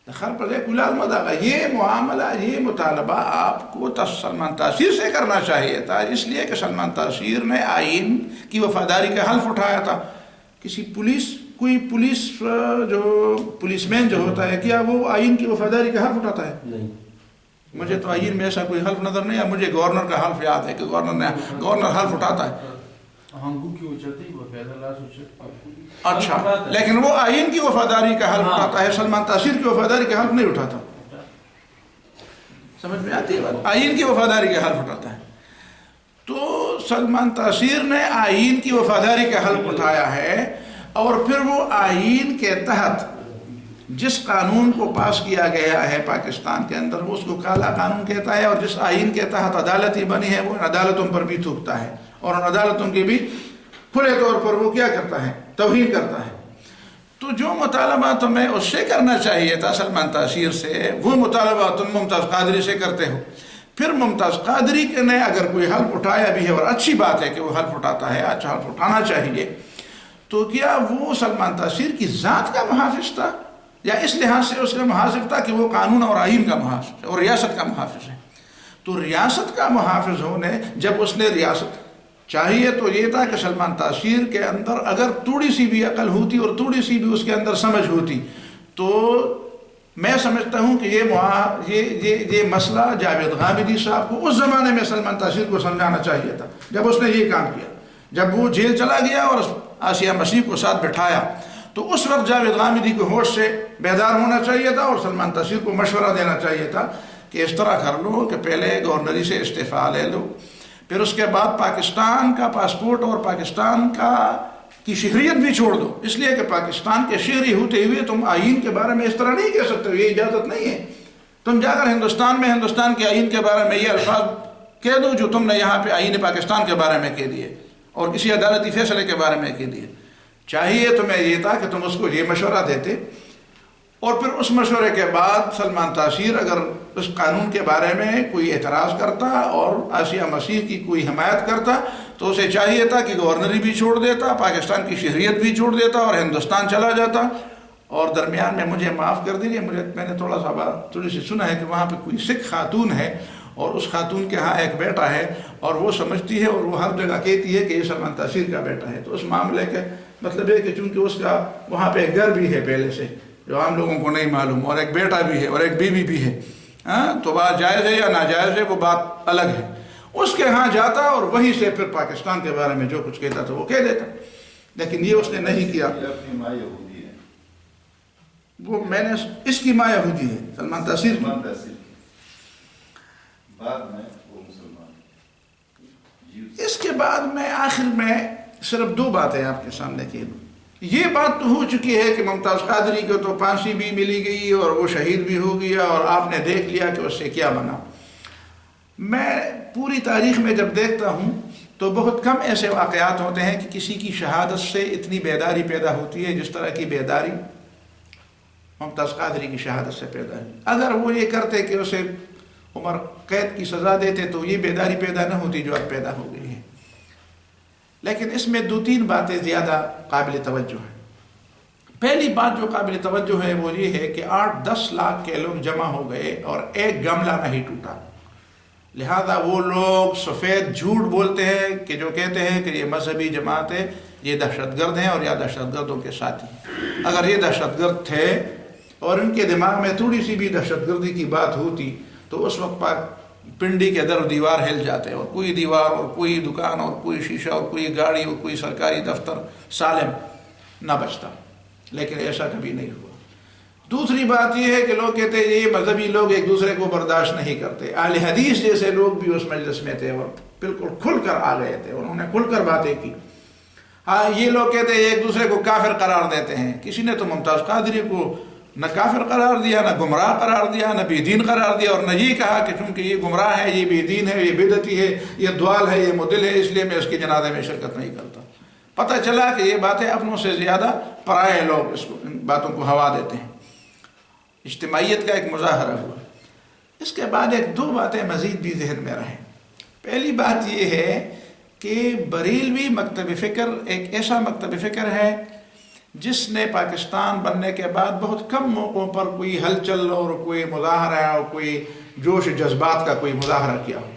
[SPEAKER 1] دخل پر کلال مداغا، یہ معاملہ، یہ مطالبہ آپ کو سلمان تاثیر سے کرنا چاہیے تھا، اس لیے کہ سلمان تاثیر نے آئین کی وفاداری کا حلف اٹھایا تھا۔ کوئی پولیس مین جو ہوتا ہے کیا وہ آئین کی وفاداری کا حلف اٹھاتا ہے؟
[SPEAKER 3] نہیں،
[SPEAKER 1] مجھے تو آئین میں ایسا کوئی حلف نظر نہیں ہے، مجھے گورنر کا حلف یاد ہے کہ گورنر حلف اٹھاتا ہے۔ اچھا، لیکن وہ آئین کی وفاداری کا حلف اٹھاتا ہے، سلمان تاثیر کی وفاداری کا حلف نہیں اٹھاتا، سمجھ میں آتی ہے بات؟ آئین کی وفاداری کا حلف اٹھاتا ہے۔ تو سلمان تاثیر نے آئین کی وفاداری کا حلف اٹھایا ہے، اور پھر وہ آئین کے تحت جس قانون کو پاس کیا گیا ہے پاکستان کے اندر، وہ اس کو کالا قانون کہتا ہے، اور جس آئین کے تحت عدالتیں بنی ہے وہ عدالتوں پر بھی تھوکتا ہے، اور ان عدالتوں کی بھی کھلے طور پر وہ کیا کرتا ہے؟ توہین کرتا ہے۔ تو جو مطالبہ تمہیں اس سے کرنا چاہیے تھا سلمان تاثیر سے، وہ مطالبہ تم ممتاز قادری سے کرتے ہو۔ پھر ممتاز قادری نے اگر کوئی حلف اٹھایا بھی ہے، اور اچھی بات ہے کہ وہ حلف اٹھاتا ہے، اچھا حلف اٹھانا چاہیے، تو کیا وہ سلمان تاثیر کی ذات کا محافظ تھا، یا اس لحاظ سے اس کا محافظ تھا کہ وہ قانون اور آئین کا محافظ ہے اور ریاست کا محافظ ہے؟ تو ریاست کا محافظ ہونے، جب اس نے ریاست چاہیے تو یہ تھا کہ سلمان تاثیر کے اندر اگر تھوڑی سی بھی عقل ہوتی اور تھوڑی سی بھی اس کے اندر سمجھ ہوتی، تو میں سمجھتا ہوں کہ یہ مسئلہ جاوید غامدی صاحب کو اس زمانے میں سلمان تاثیر کو سمجھانا چاہیے تھا جب اس نے یہ کام کیا۔ جب وہ جیل چلا گیا اور آسیہ مسیح کو ساتھ بٹھایا، تو اس وقت جاوید غامدی کو ہوش سے بیدار ہونا چاہیے تھا، اور سلمان تاثیر کو مشورہ دینا چاہیے تھا کہ اس طرح کر لو کہ پہلے گورنری سے استعفیٰ لے لو، پھر اس کے بعد پاکستان کا پاسپورٹ اور پاکستان کی شہریت بھی چھوڑ دو، اس لیے کہ پاکستان کے شہری ہوتے ہوئے تم آئین کے بارے میں اس طرح نہیں کہہ سکتے، یہ اجازت نہیں ہے۔ تم جا کر ہندوستان کے آئین کے بارے میں یہ الفاظ کہہ دو جو تم نے یہاں پہ آئین پاکستان کے بارے میں کہہ دیے اور کسی عدالتی فیصلے کے بارے میں کہہ دیے۔ چاہیے تمہیں یہ تھا کہ تم اس کو یہ مشورہ دیتے، اور پھر اس مشورے کے بعد سلمان تاثیر اگر اس قانون کے بارے میں کوئی اعتراض کرتا اور آسیہ مسیح کی کوئی حمایت کرتا تو اسے چاہیے تھا کہ گورنری بھی چھوڑ دیتا، پاکستان کی شہریت بھی چھوڑ دیتا اور ہندوستان چلا جاتا. اور درمیان میں مجھے معاف کر دیجیے، میں نے تھوڑی سی سنا ہے کہ وہاں پہ کوئی سکھ خاتون ہے اور اس خاتون کے ہاں ایک بیٹا ہے اور وہ سمجھتی ہے اور وہ ہر جگہ کہتی ہے کہ یہ سلمان تاثیر کا بیٹا ہے. تو اس معاملے کے مطلب ہے کہ چونکہ اس کا وہاں پہ ایک گھر بھی ہے پہلے سے جو عام لوگوں کو نہیں معلوم، اور ایک بیٹا بھی ہے اور ایک بیوی بھی ہے، تو بات جائز ہے یا ناجائز ہے وہ بات الگ ہے. اس کے ہاں جاتا اور وہیں سے پھر پاکستان کے بارے میں جو کچھ کہتا تھا وہ کہہ دیتا، لیکن یہ اس نے نہیں کیا.
[SPEAKER 2] اپنی ماں یہودی ہے،
[SPEAKER 1] وہ میں نے اس کی ماں یہودی ہے، سلمان تاثیر کی.
[SPEAKER 2] بعد میں وہ مسلمان.
[SPEAKER 1] اس کے بعد میں آخر میں صرف 2 باتیں آپ کے سامنے کی دوں. یہ بات تو ہو چکی ہے کہ ممتاز قادری کو تو پھانسی بھی ملی گئی اور وہ شہید بھی ہو گیا اور آپ نے دیکھ لیا کہ اس سے کیا بنا. میں پوری تاریخ میں جب دیکھتا ہوں تو بہت کم ایسے واقعات ہوتے ہیں کہ کسی کی شہادت سے اتنی بیداری پیدا ہوتی ہے جس طرح کی بیداری ممتاز قادری کی شہادت سے پیدا ہوئی. اگر وہ یہ کرتے کہ اسے عمر قید کی سزا دیتے تو یہ بیداری پیدا نہ ہوتی جو اب پیدا ہو گئی ہے. لیکن اس میں 2-3 باتیں زیادہ قابل توجہ ہیں. پہلی بات جو قابل توجہ ہے وہ یہ ہے کہ 8-10 لاکھ کے لوگ جمع ہو گئے اور ایک گملہ نہیں ٹوٹا. لہذا وہ لوگ سفید جھوٹ بولتے ہیں کہ جو کہتے ہیں کہ یہ مذہبی جماعتیں یہ دہشت گرد ہیں اور یا دہشت گردوں کے ساتھی. اگر یہ دہشت گرد تھے اور ان کے دماغ میں تھوڑی سی بھی دہشت گردی کی بات ہوتی تو اس وقت پنڈی کے در و دیوار ہل جاتے اور کوئی دیوار اور کوئی دکان اور کوئی شیشہ اور کوئی گاڑی اور کوئی سرکاری دفتر سالم نہ بچتا. لیکن ایسا کبھی نہیں ہوا. دوسری بات یہ ہے کہ لوگ کہتے ہیں یہ مذہبی لوگ ایک دوسرے کو برداشت نہیں کرتے. اہل حدیث جیسے لوگ بھی اس مجلس میں تھے اور بالکل کھل کر آ گئے تھے، انہوں نے کھل کر باتیں کی. ہاں یہ لوگ کہتے ہیں ایک دوسرے کو کافر قرار دیتے ہیں. کسی نے تو ممتاز قادری کو نہ کافر قرار دیا، نہ گمراہ قرار دیا، نہ بے دین قرار دیا، اور نہ یہ کہا کہ چونکہ یہ گمراہ ہے، یہ بے دین ہے، یہ بدعتی ہے، یہ دوال ہے، یہ مدل ہے، اس لیے میں اس کے جنازے میں شرکت نہیں کرتا. پتہ چلا کہ یہ باتیں اپنوں سے زیادہ پرائے لوگ اس کو ان باتوں کو ہوا دیتے ہیں. اجتماعیت کا ایک مظاہرہ ہوا. اس کے بعد 2 باتیں مزید بھی ذہن میں رہیں. پہلی بات یہ ہے کہ بریلوی مکتب فکر ایک ایسا مکتب فکر ہے جس نے پاکستان بننے کے بعد بہت کم موقعوں پر کوئی ہلچل اور کوئی مظاہرہ اور کوئی جوش جذبات کا کوئی مظاہرہ کیا ہو.